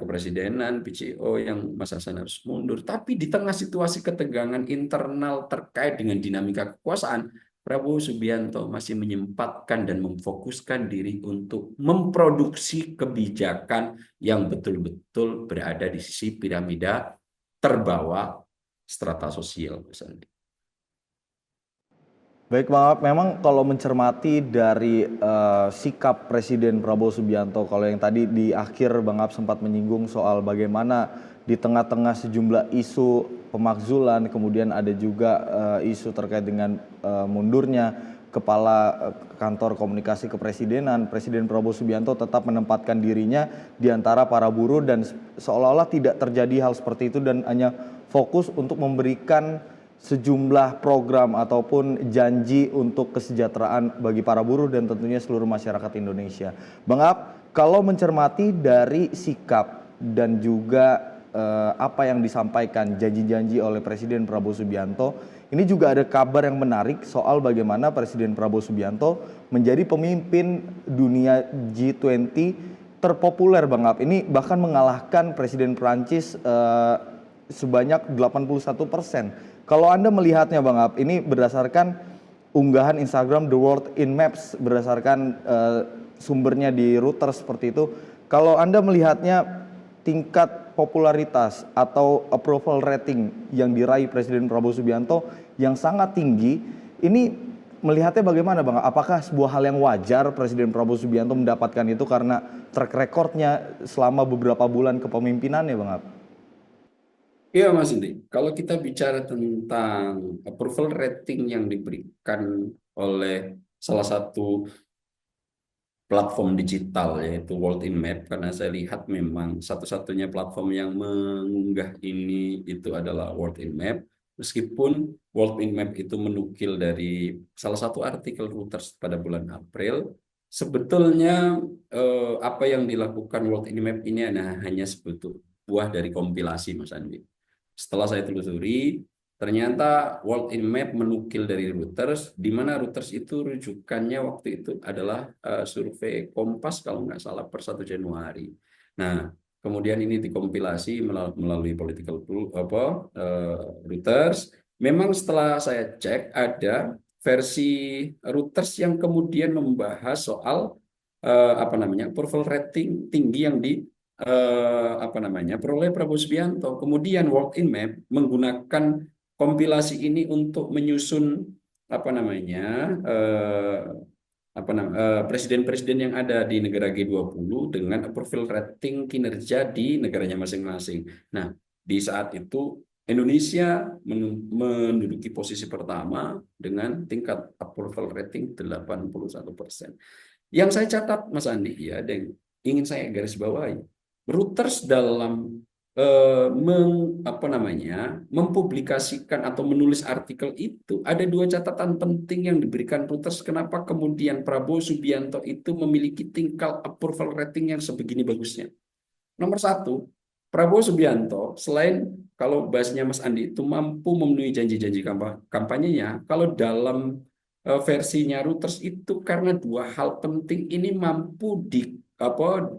kepresidenan, PCO yang Mas Hasan harus mundur. Tapi di tengah situasi ketegangan internal terkait dengan dinamika kekuasaan, Prabowo Subianto masih menyempatkan dan memfokuskan diri untuk memproduksi kebijakan yang betul-betul berada di sisi piramida terbawah strata sosial, misalnya. Baik Bang Ab, memang kalau mencermati dari sikap Presiden Prabowo Subianto, kalau yang tadi di akhir Bang Ab sempat menyinggung soal bagaimana di tengah-tengah sejumlah isu pemakzulan, kemudian ada juga isu terkait dengan mundurnya Kepala Kantor Komunikasi Kepresidenan, Presiden Prabowo Subianto tetap menempatkan dirinya di antara para buruh dan seolah-olah tidak terjadi hal seperti itu dan hanya fokus untuk memberikan sejumlah program ataupun janji untuk kesejahteraan bagi para buruh dan tentunya seluruh masyarakat Indonesia. Bang Ab, kalau mencermati dari sikap dan juga apa yang disampaikan janji-janji oleh Presiden Prabowo Subianto, ini juga ada kabar yang menarik soal bagaimana Presiden Prabowo Subianto menjadi pemimpin dunia G20 terpopuler, Bang Ab. Ini bahkan mengalahkan Presiden Prancis sebanyak 81%. Kalau Anda melihatnya Bang Ab, ini berdasarkan unggahan Instagram The World in Maps, berdasarkan sumbernya di Reuters seperti itu. Kalau Anda melihatnya tingkat popularitas atau approval rating yang diraih Presiden Prabowo Subianto yang sangat tinggi, ini melihatnya bagaimana Bang? Apakah sebuah hal yang wajar Presiden Prabowo Subianto mendapatkan itu karena track recordnya selama beberapa bulan kepemimpinannya Bang Ab? Iya Mas Indi, kalau kita bicara tentang approval rating yang diberikan oleh salah satu platform digital yaitu World in Map, karena saya lihat memang satu-satunya platform yang mengunggah ini itu adalah World in Map, meskipun World in Map itu menukil dari salah satu artikel Reuters pada bulan April. Sebetulnya apa yang dilakukan World in Map ini hanya sebetulnya buah dari kompilasi Mas Andi. Setelah saya telusuri, ternyata World in Map menukil dari Reuters, di mana Reuters itu rujukannya waktu itu adalah survei Kompas kalau nggak salah per 1 Januari. Nah, kemudian ini dikompilasi melalui political Reuters. Memang setelah saya cek ada versi Reuters yang kemudian membahas soal approval rating tinggi yang peroleh Prabowo Subianto. Kemudian World in Map menggunakan kompilasi ini untuk menyusun presiden-presiden yang ada di negara G20 dengan approval rating kinerja di negaranya masing-masing. Nah, di saat itu Indonesia menduduki posisi pertama dengan tingkat approval rating 81%. Yang saya catat Mas Andi ya, dan ingin saya garis bawahi, Reuters dalam mempublikasikan atau menulis artikel itu ada 2 catatan penting yang diberikan Reuters kenapa kemudian Prabowo Subianto itu memiliki tingkat approval rating yang sebegini bagusnya. Nomor 1, Prabowo Subianto selain kalau bahasnya Mas Andi itu mampu memenuhi janji-janji kampanyenya, kalau dalam versinya Reuters itu karena 2 hal penting ini mampu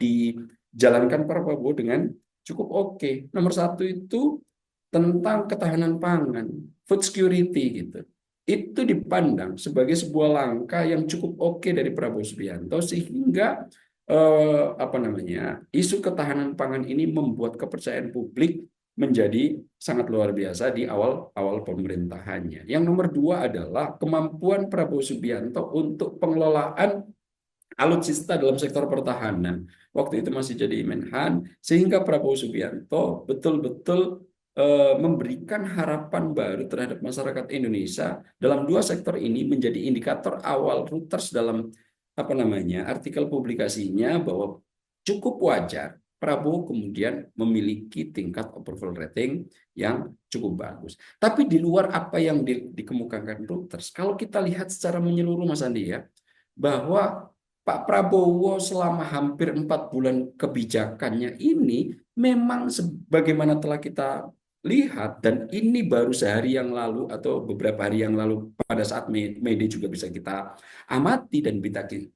dijalankan para Prabowo dengan cukup oke. Nomor 1 itu tentang ketahanan pangan, food security gitu. Itu dipandang sebagai sebuah langkah yang cukup oke dari Prabowo Subianto sehingga isu ketahanan pangan ini membuat kepercayaan publik menjadi sangat luar biasa di awal pemerintahannya. Yang nomor 2 adalah kemampuan Prabowo Subianto untuk pengelolaan alutsista dalam sektor pertahanan. Waktu itu masih jadi Menhan, sehingga Prabowo Subianto betul-betul memberikan harapan baru terhadap masyarakat Indonesia dalam 2 sektor ini menjadi indikator awal Reuters dalam artikel publikasinya bahwa cukup wajar Prabowo kemudian memiliki tingkat approval rating yang cukup bagus. Tapi di luar apa yang dikemukakan Reuters, kalau kita lihat secara menyeluruh Mas Andi ya, bahwa Pak Prabowo selama hampir 4 bulan kebijakannya ini memang sebagaimana telah kita lihat, dan ini baru sehari yang lalu atau beberapa hari yang lalu pada saat media juga bisa kita amati dan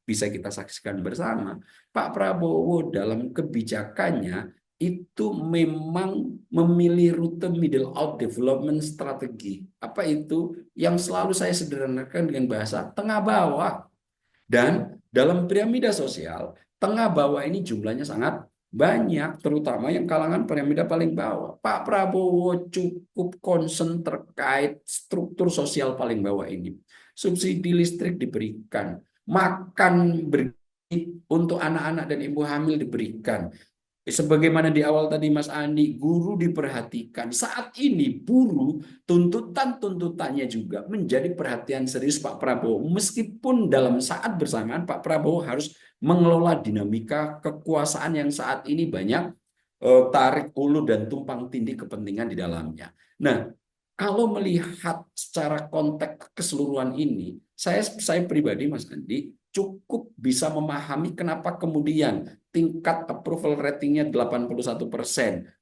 bisa kita saksikan bersama, Pak Prabowo dalam kebijakannya itu memang memilih rute middle out development strategi. Apa itu? Yang selalu saya sederhanakan dengan bahasa tengah bawah. Dan dalam piramida sosial, tengah bawah ini jumlahnya sangat banyak, terutama yang kalangan piramida paling bawah. Pak Prabowo cukup concern terkait struktur sosial paling bawah ini. Subsidi listrik diberikan, makan untuk anak-anak dan ibu hamil diberikan. Sebagaimana di awal tadi Mas Andi, guru diperhatikan. Saat ini buruh, tuntutannya juga menjadi perhatian serius Pak Prabowo. Meskipun dalam saat bersamaan Pak Prabowo harus mengelola dinamika kekuasaan yang saat ini banyak tarik ulur dan tumpang tindih kepentingan di dalamnya. Nah, kalau melihat secara konteks keseluruhan ini, saya pribadi Mas Andi cukup bisa memahami kenapa kemudian tingkat approval ratingnya 81%.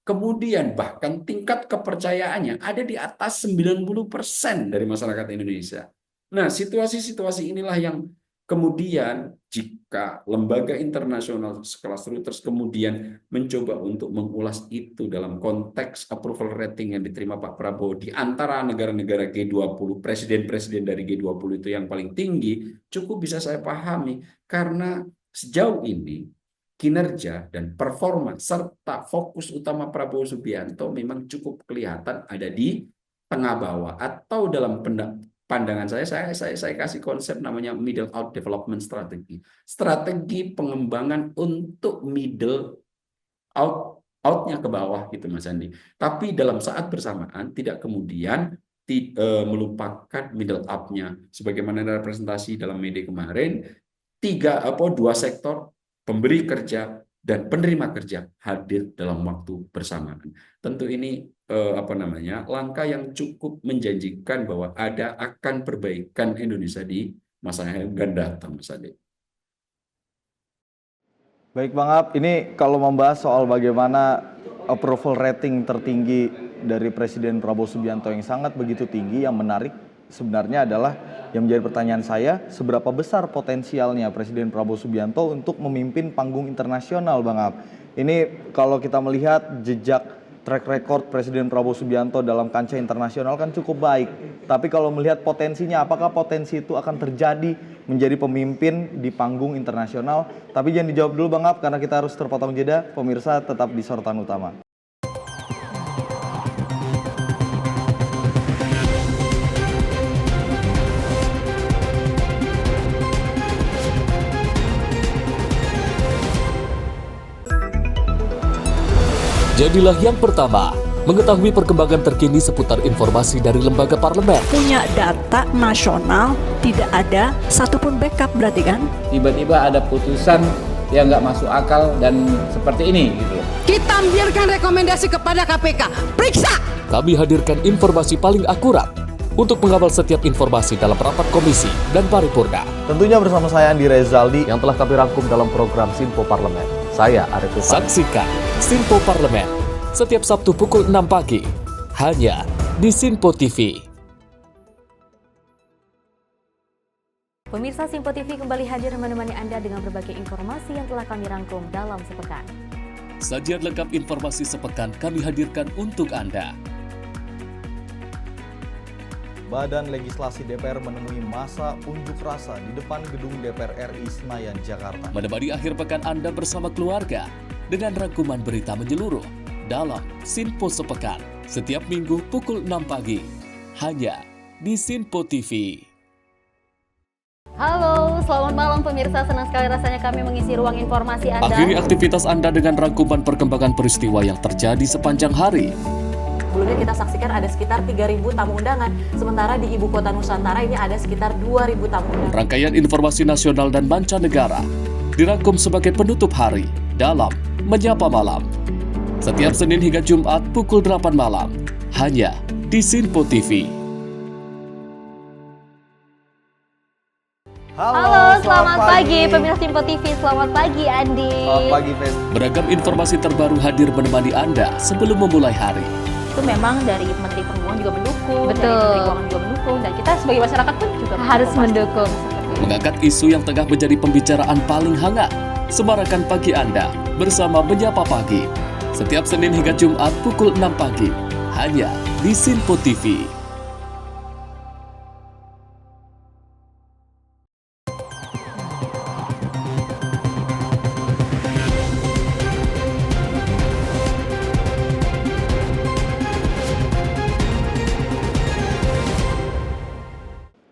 Kemudian bahkan tingkat kepercayaannya ada di atas 90% dari masyarakat Indonesia. Nah, situasi-situasi inilah yang kemudian jika lembaga internasional sekelas Reuters kemudian mencoba untuk mengulas itu dalam konteks approval rating yang diterima Pak Prabowo di antara negara-negara G20, presiden-presiden dari G20 itu yang paling tinggi, cukup bisa saya pahami karena sejauh ini kinerja dan performa serta fokus utama Prabowo Subianto memang cukup kelihatan ada di tengah bawah, atau dalam pandangan saya kasih konsep namanya middle out development strategy. Strategi pengembangan untuk middle outnya ke bawah gitu Mas Andi. Tapi dalam saat bersamaan tidak kemudian melupakan middle up-nya. Sebagaimana representasi dalam media kemarin, dua sektor, pemberi kerja dan penerima kerja hadir dalam waktu bersamaan. Tentu ini langkah yang cukup menjanjikan bahwa akan perbaikan Indonesia di masa yang akan datang, Mas Ade. Baik Bang Ab, ini kalau membahas soal bagaimana approval rating tertinggi dari Presiden Prabowo Subianto yang sangat begitu tinggi, yang menarik sebenarnya adalah yang menjadi pertanyaan saya, seberapa besar potensialnya Presiden Prabowo Subianto untuk memimpin panggung internasional, Bang Ab. Ini kalau kita melihat jejak track record Presiden Prabowo Subianto dalam kancah internasional kan cukup baik. Tapi kalau melihat potensinya, apakah potensi itu akan terjadi menjadi pemimpin di panggung internasional? Tapi jangan dijawab dulu Bang Ab, karena kita harus terpotong jeda. Pemirsa tetap di Sorotan Utama. Jadilah yang pertama mengetahui perkembangan terkini seputar informasi dari lembaga parlemen. Punya data nasional, tidak ada satupun backup berarti kan? Tiba-tiba ada putusan yang nggak masuk akal dan seperti ini gitu. Kita biarkan rekomendasi kepada KPK, periksa. Kami hadirkan informasi paling akurat untuk mengawal setiap informasi dalam rapat komisi dan paripurna. Tentunya bersama saya Andi Rezaldi yang telah kami rangkum dalam program Sinpo Parlemen. Saya Arif Rifani. Saksikan Sinpo Parlemen setiap Sabtu pukul 6 pagi hanya di Sinpo TV. Pemirsa Sinpo TV kembali hadir menemani Anda dengan berbagai informasi yang telah kami rangkum dalam sepekan. Sajian lengkap informasi sepekan kami hadirkan untuk Anda. Badan Legislasi DPR menemui masa unjuk rasa di depan gedung DPR RI Senayan, Jakarta. Menemani akhir pekan Anda bersama keluarga dengan rangkuman berita menyeluruh dalam Sinpo Sepekan setiap minggu pukul 6 pagi hanya di Sinpo TV. Halo, selamat malam pemirsa. Senang sekali rasanya kami mengisi ruang informasi Anda. Akhiri aktivitas Anda dengan rangkuman perkembangan peristiwa yang terjadi sepanjang hari. Sebelumnya kita saksikan ada sekitar 3.000 tamu undangan, sementara di Ibu Kota Nusantara ini ada sekitar 2.000 tamu undangan. Rangkaian informasi nasional dan mancanegara dirangkum sebagai penutup hari dalam Menyapa Malam. Setiap Senin hingga Jumat pukul 8 malam, hanya di Sinpo TV. Halo, selamat pagi pemirsa Simpo TV. Selamat pagi Andi. Selamat pagi, Fes. Beragam informasi terbaru hadir menemani Anda sebelum memulai hari. Itu memang dari Menteri Perhubungan juga mendukung, Betul. dari Menteri Keuangan juga mendukung, dan kita sebagai masyarakat pun juga Harus mendukung. Mengangkat isu yang tengah menjadi pembicaraan paling hangat. Semarakan pagi Anda bersama Menyapa Pagi. Setiap Senin hingga Jumat pukul 6 pagi. Hanya di Simpo TV.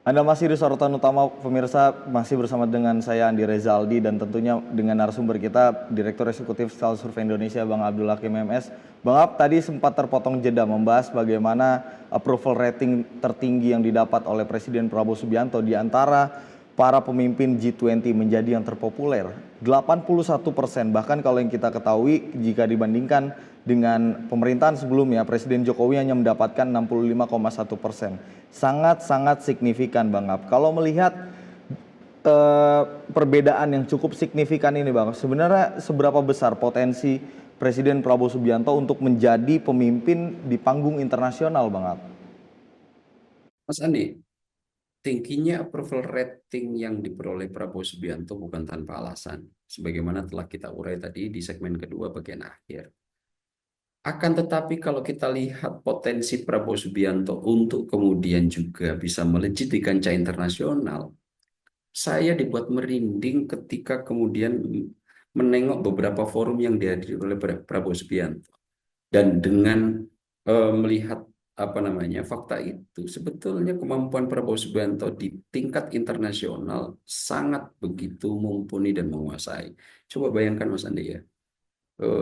Anda masih di sorotan utama pemirsa, masih bersama dengan saya Andi Rezaldi dan tentunya dengan narasumber kita Direktur Eksekutif Stal Survei Indonesia Bang Abdul Hakim MS. Bang Ab tadi sempat terpotong jeda membahas bagaimana approval rating tertinggi yang didapat oleh Presiden Prabowo Subianto di antara para pemimpin G20 menjadi yang terpopuler. 81%, bahkan kalau yang kita ketahui jika dibandingkan dengan pemerintahan sebelumnya, Presiden Jokowi hanya mendapatkan 65,1%. Sangat-sangat signifikan Bang Ab. Kalau melihat perbedaan yang cukup signifikan ini Bang, sebenarnya seberapa besar potensi Presiden Prabowo Subianto untuk menjadi pemimpin di panggung internasional Bang Ab? Mas Andi, tingginya approval rating yang diperoleh Prabowo Subianto bukan tanpa alasan, sebagaimana telah kita urai tadi di segmen kedua bagian akhir. Akan tetapi kalau kita lihat potensi Prabowo Subianto untuk kemudian juga bisa melejit di kancah internasional, saya dibuat merinding ketika kemudian menengok beberapa forum yang dihadiri oleh Prabowo Subianto. Dan dengan melihat fakta itu, sebetulnya kemampuan Prabowo Subianto di tingkat internasional sangat begitu mumpuni dan menguasai. Coba bayangkan Mas Andi ya,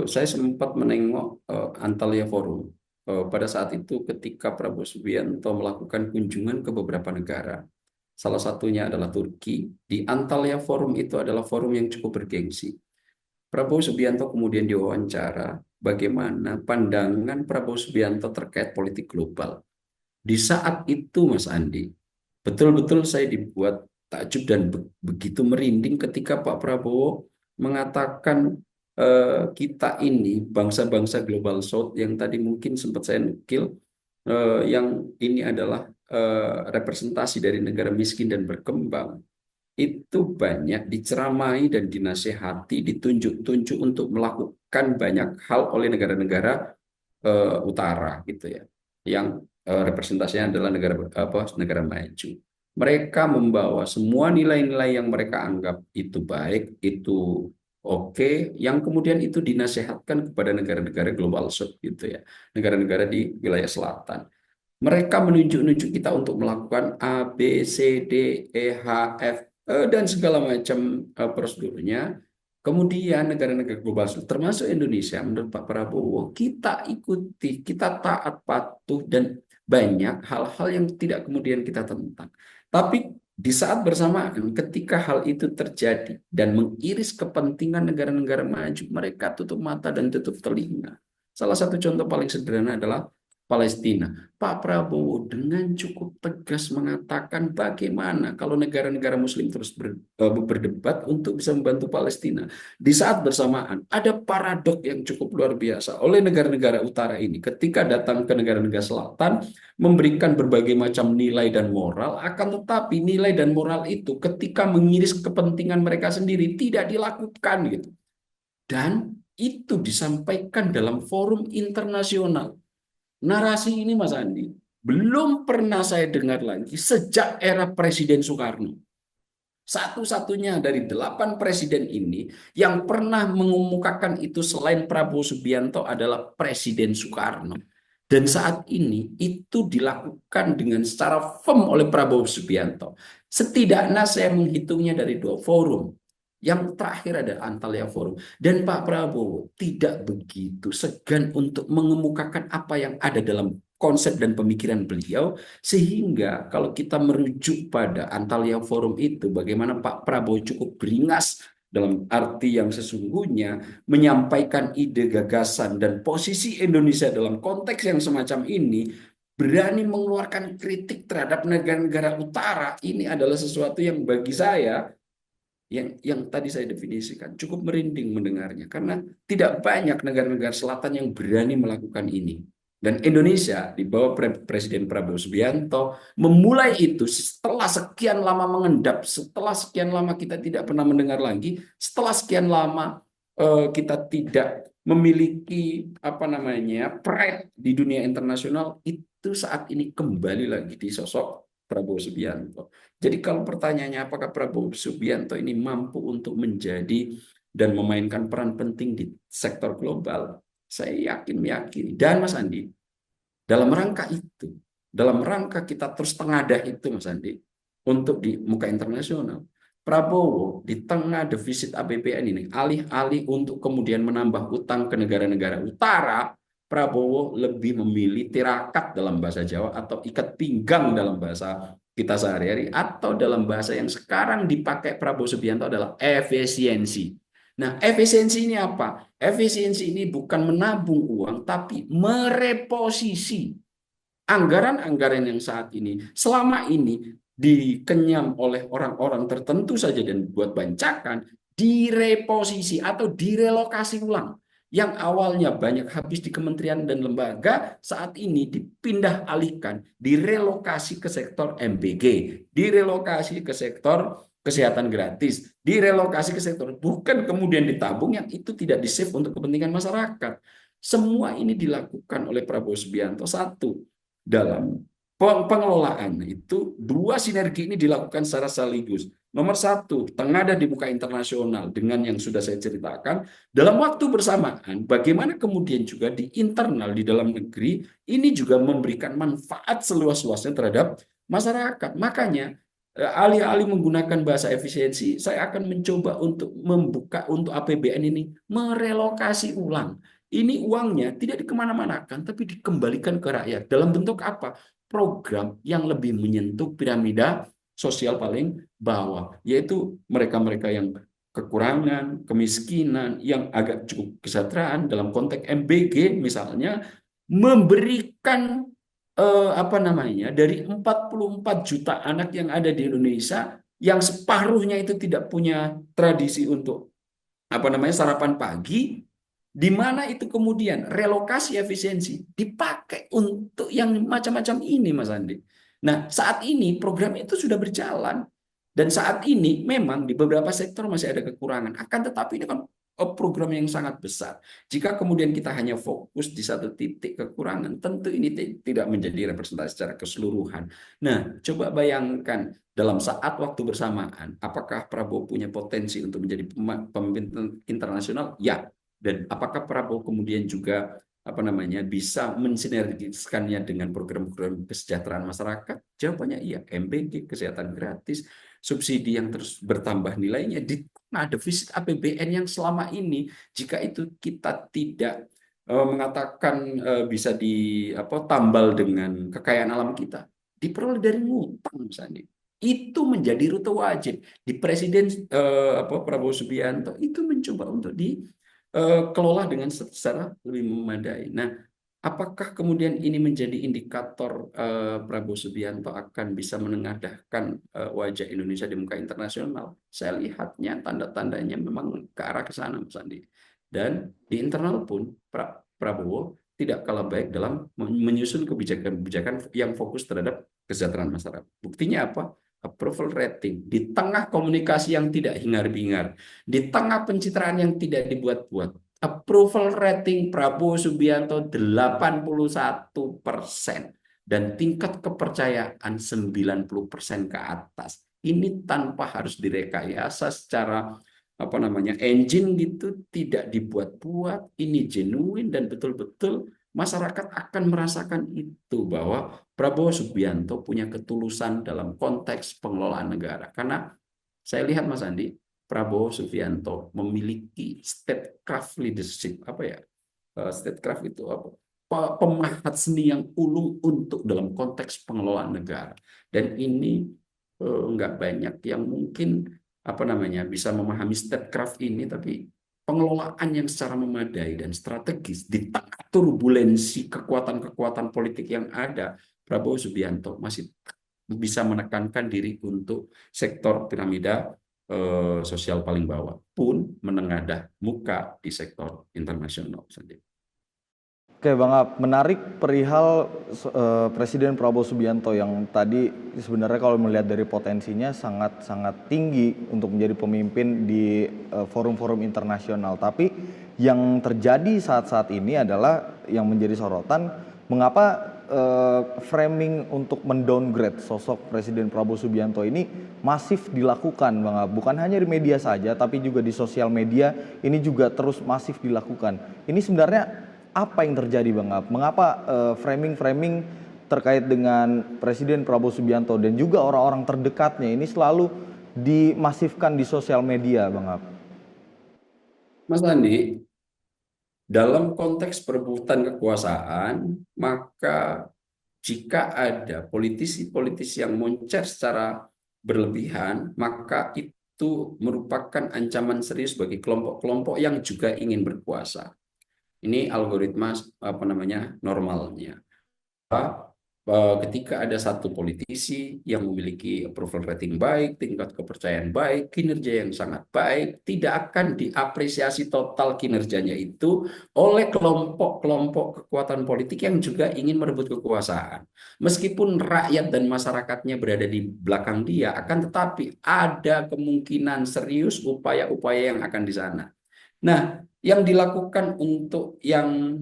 saya sempat menengok Antalya Forum pada saat itu ketika Prabowo Subianto melakukan kunjungan ke beberapa negara. Salah satunya adalah Turki. Di Antalya Forum itu adalah forum yang cukup bergengsi. Prabowo Subianto kemudian diwawancara bagaimana pandangan Prabowo Subianto terkait politik global. Di saat itu Mas Andi, betul-betul saya dibuat takjub dan begitu merinding ketika Pak Prabowo mengatakan kita ini bangsa-bangsa global South yang tadi mungkin sempat saya nukil, yang ini adalah representasi dari negara miskin dan berkembang, itu banyak diceramai dan dinasehati, ditunjuk-tunjuk untuk melakukan banyak hal oleh negara-negara utara gitu ya, yang representasinya adalah negara maju. Mereka membawa semua nilai-nilai yang mereka anggap itu baik, itu oke, yang kemudian itu dinasehatkan kepada negara-negara global South gitu ya, negara-negara di wilayah selatan. Mereka menunjuk-nunjuk kita untuk melakukan A, B, C, D, E, H, F, dan segala macam prosedurnya. Kemudian negara-negara global South, termasuk Indonesia, menurut Pak Prabowo, kita ikuti, kita taat patuh, dan banyak hal-hal yang tidak kemudian kita tentang. Tapi di saat bersamaan ketika hal itu terjadi dan mengiris kepentingan negara-negara maju, mereka tutup mata dan tutup telinga. Salah satu contoh paling sederhana adalah Palestina. Pak Prabowo dengan cukup tegas mengatakan bagaimana kalau negara-negara muslim terus berdebat untuk bisa membantu Palestina. Di saat bersamaan ada paradok yang cukup luar biasa oleh negara-negara utara ini ketika datang ke negara-negara selatan memberikan berbagai macam nilai dan moral, akan tetapi nilai dan moral itu ketika mengiris kepentingan mereka sendiri tidak dilakukan gitu. Dan itu disampaikan dalam forum internasional. Narasi ini Mas Andi belum pernah saya dengar lagi sejak era Presiden Soekarno. Satu-satunya dari 8 presiden ini yang pernah mengemukakan itu selain Prabowo Subianto adalah Presiden Soekarno. Dan saat ini itu dilakukan dengan secara firm oleh Prabowo Subianto. Setidaknya saya menghitungnya dari 2 forum. Yang terakhir ada Antalya Forum. Dan Pak Prabowo tidak begitu segan untuk mengemukakan apa yang ada dalam konsep dan pemikiran beliau. Sehingga kalau kita merujuk pada Antalya Forum itu, bagaimana Pak Prabowo cukup beringas dalam arti yang sesungguhnya menyampaikan ide, gagasan, dan posisi Indonesia dalam konteks yang semacam ini, berani mengeluarkan kritik terhadap negara-negara utara. Ini adalah sesuatu yang bagi saya yang tadi saya definisikan, cukup merinding mendengarnya karena tidak banyak negara-negara selatan yang berani melakukan ini. Dan Indonesia di bawah Presiden Prabowo Subianto memulai itu setelah sekian lama mengendap, setelah sekian lama kita tidak pernah mendengar lagi, setelah sekian lama kita tidak memiliki pride di dunia internasional, itu saat ini kembali lagi di sosok Prabowo Subianto. Jadi kalau pertanyaannya apakah Prabowo Subianto ini mampu untuk menjadi dan memainkan peran penting di sektor global, saya yakin meyakini. Dan Mas Andi, dalam rangka itu, dalam rangka kita terus tengadah itu Mas Andi, untuk di muka internasional, Prabowo di tengah defisit APBN ini, alih-alih untuk kemudian menambah utang ke negara-negara utara, Prabowo lebih memilih tirakat dalam bahasa Jawa atau ikat pinggang dalam bahasa kita sehari-hari, atau dalam bahasa yang sekarang dipakai Prabowo Subianto adalah efisiensi. Nah, efisiensi ini apa? Efisiensi ini bukan menabung uang, tapi mereposisi anggaran-anggaran yang saat ini, selama ini dikenyam oleh orang-orang tertentu saja dan buat bancakan, direposisi atau direlokasi ulang. Yang awalnya banyak habis di kementerian dan lembaga, saat ini dipindah alihkan, direlokasi ke sektor MBG, direlokasi ke sektor kesehatan gratis, direlokasi ke sektor, bukan kemudian ditabung yang itu tidak di-save untuk kepentingan masyarakat. Semua ini dilakukan oleh Prabowo Subianto. Satu, dalam pengelolaan itu, dua sinergi ini dilakukan secara sekaligus. Nomor satu, tengadah di muka internasional dengan yang sudah saya ceritakan. Dalam waktu bersamaan, bagaimana kemudian juga di internal, di dalam negeri, ini juga memberikan manfaat seluas-luasnya terhadap masyarakat. Makanya, alih-alih menggunakan bahasa efisiensi, saya akan mencoba untuk membuka untuk APBN ini, merelokasi ulang. Ini uangnya tidak dikemana-manakan, tapi dikembalikan ke rakyat. Dalam bentuk apa? Program yang lebih menyentuh piramida sosial paling bawah, yaitu mereka-mereka yang kekurangan, kemiskinan, yang agak cukup kesejahteraan dalam konteks MBG misalnya, memberikan dari 44 juta anak yang ada di Indonesia, yang separuhnya itu tidak punya tradisi untuk sarapan pagi, di mana itu kemudian relokasi efisiensi dipakai untuk yang macam-macam ini, Mas Andi. Nah, saat ini program itu sudah berjalan, dan saat ini memang di beberapa sektor masih ada kekurangan. Akan tetapi ini kan program yang sangat besar. Jika kemudian kita hanya fokus di satu titik kekurangan, tentu ini tidak menjadi representasi secara keseluruhan. Nah, coba bayangkan dalam saat waktu bersamaan, apakah Prabowo punya potensi untuk menjadi pemimpin internasional? Ya. Dan apakah Prabowo kemudian juga bisa mensinergiskannya dengan program-program kesejahteraan masyarakat? Jawabannya iya. MBG, kesehatan gratis, subsidi yang terus bertambah nilainya di tengah defisit APBN yang selama ini, jika itu kita tidak mengatakan bisa ditambal dengan kekayaan alam kita, diperoleh dari ngutang misalnya. Itu menjadi rute wajib di Presiden Prabowo Subianto itu mencoba untuk dikelola dengan secara lebih memadai. Nah, apakah kemudian ini menjadi indikator Prabowo Subianto akan bisa menengadahkan wajah Indonesia di muka internasional? Saya lihatnya tanda-tandanya memang ke arah ke sana, Mas Andi. Dan di internal pun Prabowo tidak kalah baik dalam menyusun kebijakan-kebijakan yang fokus terhadap kesejahteraan masyarakat. Buktinya apa? Approval rating di tengah komunikasi yang tidak hingar-bingar, di tengah pencitraan yang tidak dibuat-buat. Approval rating Prabowo Subianto 81% dan tingkat kepercayaan 90% ke atas. Ini tanpa harus direkayasa secara engine gitu, tidak dibuat-buat. Ini genuine dan betul-betul masyarakat akan merasakan itu, bahwa Prabowo Subianto punya ketulusan dalam konteks pengelolaan negara. Karena saya lihat, Mas Andi, Prabowo Subianto memiliki statecraft leadership. Statecraft itu apa? Pemahat seni yang ulung untuk dalam konteks pengelolaan negara. Dan ini nggak banyak yang mungkin bisa memahami statecraft ini, tapi pengelolaan yang secara memadai dan strategis di tengah turbulensi kekuatan-kekuatan politik yang ada, Prabowo Subianto masih bisa menekankan diri untuk sektor piramida sosial paling bawah pun menengadah muka di sektor internasional sendiri. Oke Bang Ab, menarik perihal Presiden Prabowo Subianto yang tadi sebenarnya kalau melihat dari potensinya sangat tinggi untuk menjadi pemimpin di forum-forum internasional. Tapi yang terjadi saat-saat ini adalah yang menjadi sorotan, mengapa framing untuk mendowngrade sosok Presiden Prabowo Subianto ini masif dilakukan Bang Ab. Bukan hanya di media saja, tapi juga di sosial media ini juga terus masif dilakukan. Ini sebenarnya apa yang terjadi Bang Ab? Mengapa framing-framing terkait dengan Presiden Prabowo Subianto dan juga orang-orang terdekatnya ini selalu dimasifkan di sosial media Bang Ab? Mas Andi, dalam konteks perebutan kekuasaan, maka jika ada politisi-politisi yang moncer secara berlebihan, maka itu merupakan ancaman serius bagi kelompok-kelompok yang juga ingin berkuasa. Ini algoritma normalnya. Ketika ada satu politisi yang memiliki approval rating baik, tingkat kepercayaan baik, kinerja yang sangat baik, tidak akan diapresiasi total kinerjanya itu oleh kelompok-kelompok kekuatan politik yang juga ingin merebut kekuasaan. Meskipun rakyat dan masyarakatnya berada di belakang dia, akan tetapi ada kemungkinan serius upaya-upaya yang akan di sana. Nah, yang dilakukan untuk yang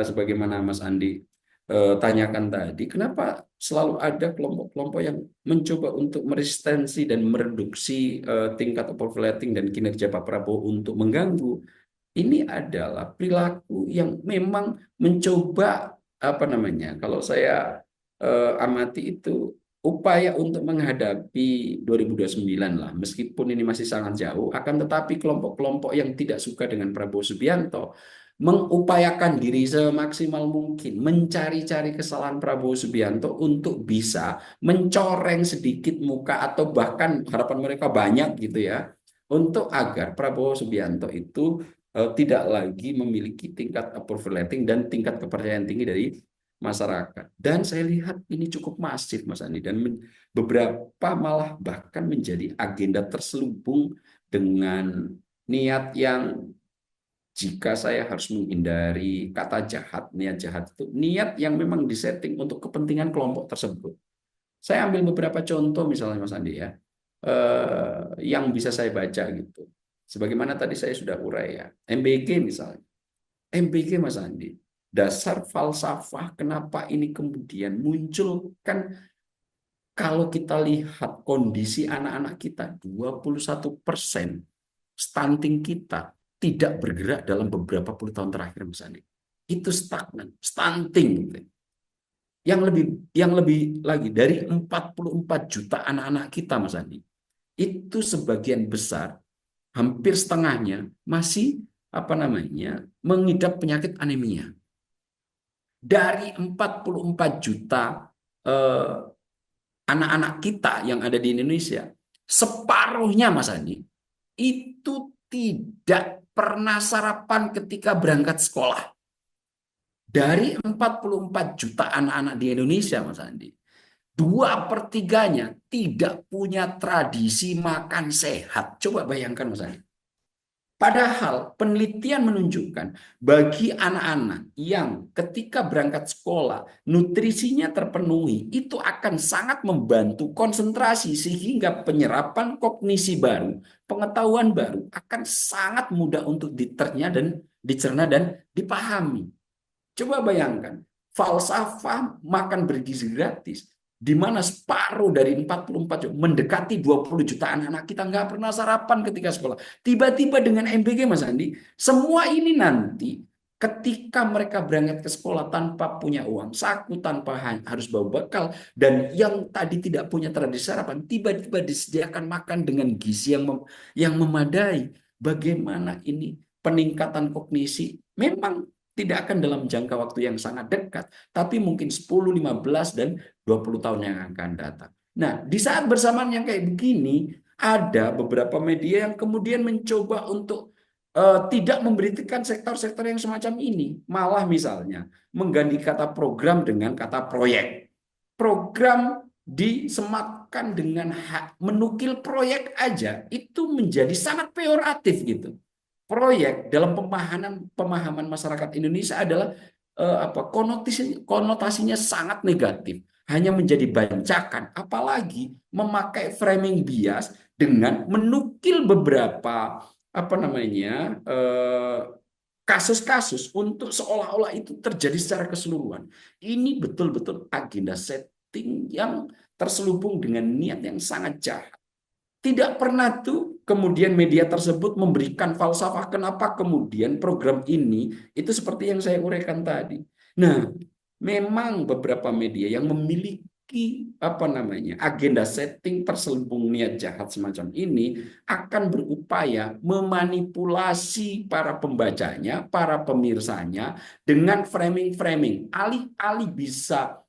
sebagaimana Mas Andi tanyakan tadi, kenapa selalu ada kelompok-kelompok yang mencoba untuk meresistensi dan mereduksi tingkat approval rating dan kinerja Pak Prabowo untuk mengganggu? Ini adalah perilaku yang memang mencoba kalau saya amati itu upaya untuk menghadapi 2029 lah, meskipun ini masih sangat jauh, akan tetapi kelompok-kelompok yang tidak suka dengan Prabowo Subianto mengupayakan diri semaksimal mungkin, mencari-cari kesalahan Prabowo Subianto untuk bisa mencoreng sedikit muka atau bahkan harapan mereka banyak gitu ya, untuk agar Prabowo Subianto itu tidak lagi memiliki tingkat approval rating dan tingkat kepercayaan tinggi dari masyarakat. Dan saya lihat ini cukup masif Mas Andi, dan beberapa malah bahkan menjadi agenda terselubung dengan niat yang, jika saya harus menghindari kata jahat, niat jahat itu niat yang memang disetting untuk kepentingan kelompok tersebut. Saya ambil beberapa contoh misalnya Mas Andi ya, yang bisa saya baca gitu. Sebagaimana tadi saya sudah urai ya, MBG misalnya. MBG Mas Andi, dasar falsafah kenapa ini kemudian muncul, kan kalau kita lihat kondisi anak-anak kita, 21% stunting kita tidak bergerak dalam beberapa puluh tahun terakhir Mas Andi. Itu stagnan, stunting. Yang lebih lagi dari 44 juta anak-anak kita Mas Andi, itu sebagian besar, hampir setengahnya masih mengidap penyakit anemia. Dari 44 juta anak-anak kita yang ada di Indonesia, separuhnya Mas Andi itu tidak pernah sarapan ketika berangkat sekolah. Dari 44 juta anak-anak di Indonesia Mas Andi, 2/3-nya tidak punya tradisi makan sehat. Coba bayangkan Mas Andi. Padahal penelitian menunjukkan bagi anak-anak yang ketika berangkat sekolah nutrisinya terpenuhi, itu akan sangat membantu konsentrasi sehingga penyerapan kognisi baru, pengetahuan baru akan sangat mudah untuk dicerna dan dipahami. Coba bayangkan, falsafah makan bergizi gratis, di mana separuh dari 44 juta, mendekati 20 juta anak-anak kita nggak pernah sarapan ketika sekolah. Tiba-tiba dengan MBG Mas Andi, semua ini nanti ketika mereka berangkat ke sekolah tanpa punya uang saku, tanpa harus bawa bekal, dan yang tadi tidak punya tradisi sarapan, tiba-tiba disediakan makan dengan gizi yang memadai. Bagaimana ini peningkatan kognisi? Memang tidak akan dalam jangka waktu yang sangat dekat, tapi mungkin 10, 15, dan 20 tahun yang akan datang. Nah, di saat bersamaan yang kayak begini, ada beberapa media yang kemudian mencoba untuk tidak memberitakan sektor-sektor yang semacam ini. Malah misalnya mengganti kata program dengan kata proyek. Program disematkan bahkan dengan menukil proyek aja itu menjadi sangat peyoratif gitu. Proyek dalam pemahaman masyarakat Indonesia adalah konotasinya sangat negatif, hanya menjadi bancakan, apalagi memakai framing bias dengan menukil beberapa kasus-kasus untuk seolah-olah itu terjadi secara keseluruhan. Ini betul-betul agenda setting yang terselubung dengan niat yang sangat jahat. Tidak pernah tuh kemudian media tersebut memberikan falsafah kenapa kemudian program ini itu seperti yang saya uraikan tadi. Nah, memang beberapa media yang memiliki agenda setting terselubung niat jahat semacam ini akan berupaya memanipulasi para pembacanya, para pemirsanya dengan framing-framing, alih-alih bisa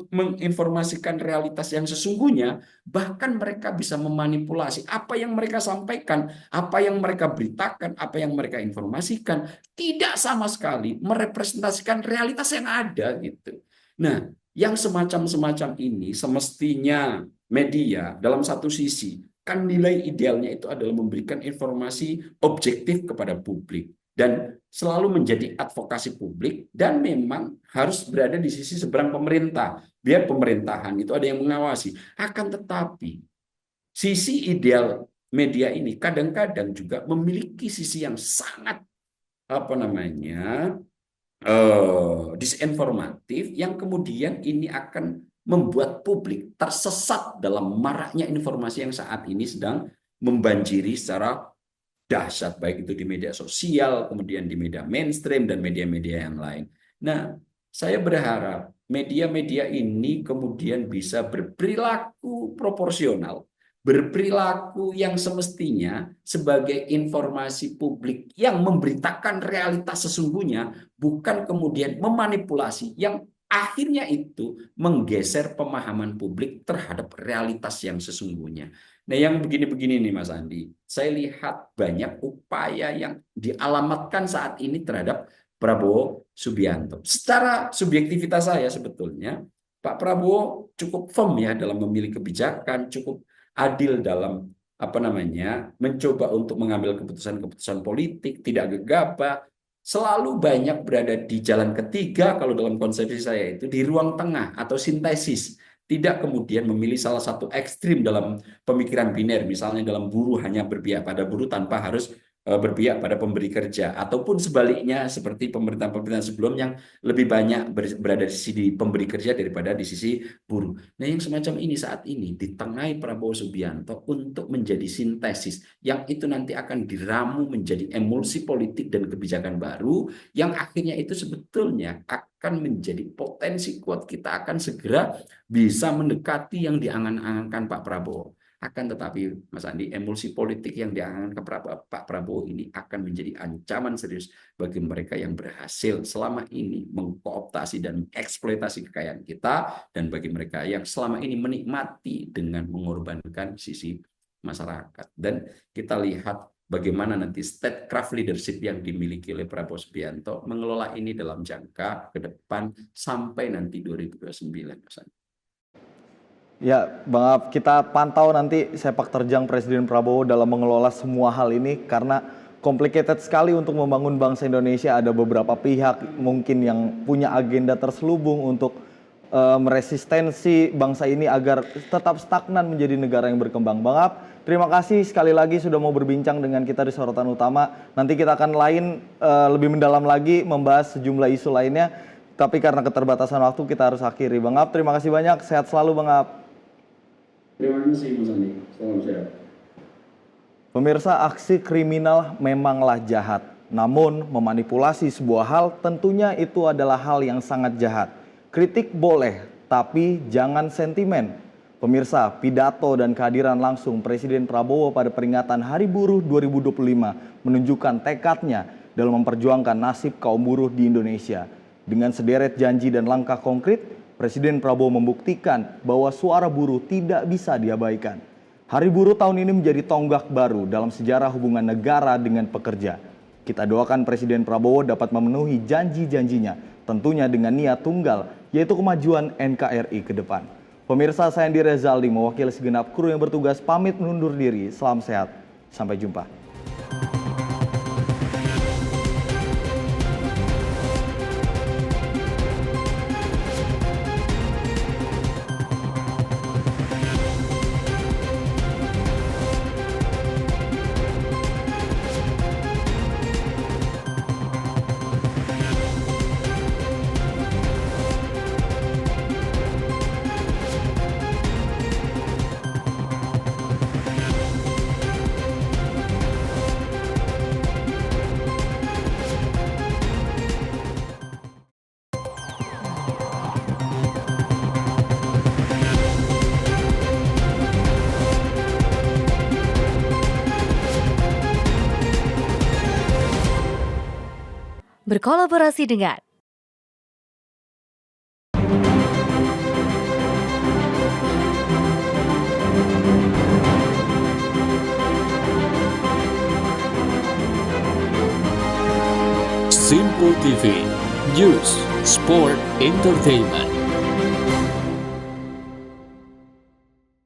menginformasikan realitas yang sesungguhnya, bahkan mereka bisa memanipulasi apa yang mereka sampaikan, apa yang mereka beritakan, apa yang mereka informasikan, tidak sama sekali merepresentasikan realitas yang ada gitu. Nah, yang semacam ini semestinya media dalam satu sisi kan nilai idealnya itu adalah memberikan informasi objektif kepada publik dan selalu menjadi advokasi publik dan memang harus berada di sisi seberang pemerintah. Biar pemerintahan itu ada yang mengawasi. Akan tetapi sisi ideal media ini kadang-kadang juga memiliki sisi yang sangat disinformatif yang kemudian ini akan membuat publik tersesat dalam maraknya informasi yang saat ini sedang membanjiri secara dahsyat, baik itu di media sosial, kemudian di media mainstream, dan media-media yang lain. Nah, saya berharap media-media ini kemudian bisa berperilaku proporsional, berperilaku yang semestinya sebagai informasi publik yang memberitakan realitas sesungguhnya, bukan kemudian memanipulasi yang akhirnya itu menggeser pemahaman publik terhadap realitas yang sesungguhnya. Nah, yang begini-begini nih Mas Andi, saya lihat banyak upaya yang dialamatkan saat ini terhadap Prabowo Subianto. Secara subjektivitas saya sebetulnya, Pak Prabowo cukup firm ya dalam memilih kebijakan, cukup adil dalam mencoba untuk mengambil keputusan-keputusan politik, tidak gegabah, selalu banyak berada di jalan ketiga kalau dalam konsepsi saya itu di ruang tengah atau sintesis. Tidak kemudian memilih salah satu ekstrim dalam pemikiran biner, misalnya dalam buruh hanya berpihak pada buruh tanpa harus berpihak pada pemberi kerja, ataupun sebaliknya seperti pemerintahan-pemerintahan sebelumnya yang lebih banyak berada di sisi pemberi kerja daripada di sisi buruh. Nah, yang semacam ini saat ini ditengahi Prabowo Subianto untuk menjadi sintesis yang itu nanti akan diramu menjadi emulsi politik dan kebijakan baru yang akhirnya itu sebetulnya akan menjadi potensi kuat kita akan segera bisa mendekati yang diangan-angankan Pak Prabowo. Akan tetapi, Mas Andi, emulsi politik yang diangankan Pak Prabowo ini akan menjadi ancaman serius bagi mereka yang berhasil selama ini mengkooptasi dan mengeksploitasi kekayaan kita, dan bagi mereka yang selama ini menikmati dengan mengorbankan sisi masyarakat. Dan kita lihat bagaimana nanti statecraft leadership yang dimiliki oleh Prabowo Subianto mengelola ini dalam jangka ke depan sampai nanti 2029, Mas Andi. Ya, Bang Ab, kita pantau nanti sepak terjang Presiden Prabowo dalam mengelola semua hal ini karena complicated sekali untuk membangun bangsa Indonesia. Ada beberapa pihak mungkin yang punya agenda terselubung untuk meresistensi bangsa ini agar tetap stagnan menjadi negara yang berkembang. Bang Ab, terima kasih sekali lagi sudah mau berbincang dengan kita di Sorotan Utama. Nanti kita akan lebih mendalam lagi membahas sejumlah isu lainnya. Tapi karena keterbatasan waktu kita harus akhiri. Bang Ab, terima kasih banyak. Sehat selalu Bang Ab. Terima kasih Mas Andi. Salam sehat. Pemirsa, aksi kriminal memanglah jahat. Namun memanipulasi sebuah hal tentunya itu adalah hal yang sangat jahat. Kritik boleh, tapi jangan sentimen. Pemirsa, pidato dan kehadiran langsung Presiden Prabowo pada peringatan Hari Buruh 2025 menunjukkan tekadnya dalam memperjuangkan nasib kaum buruh di Indonesia. Dengan sederet janji dan langkah konkret, Presiden Prabowo membuktikan bahwa suara buruh tidak bisa diabaikan. Hari Buruh tahun ini menjadi tonggak baru dalam sejarah hubungan negara dengan pekerja. Kita doakan Presiden Prabowo dapat memenuhi janji-janjinya, tentunya dengan niat tunggal yaitu kemajuan NKRI ke depan. Pemirsa, saya Andi Rezaldi mewakili segenap kru yang bertugas pamit menundur diri. Salam sehat, sampai jumpa. Berkolaborasi dengan Simpo TV, News, Sport, Entertainment.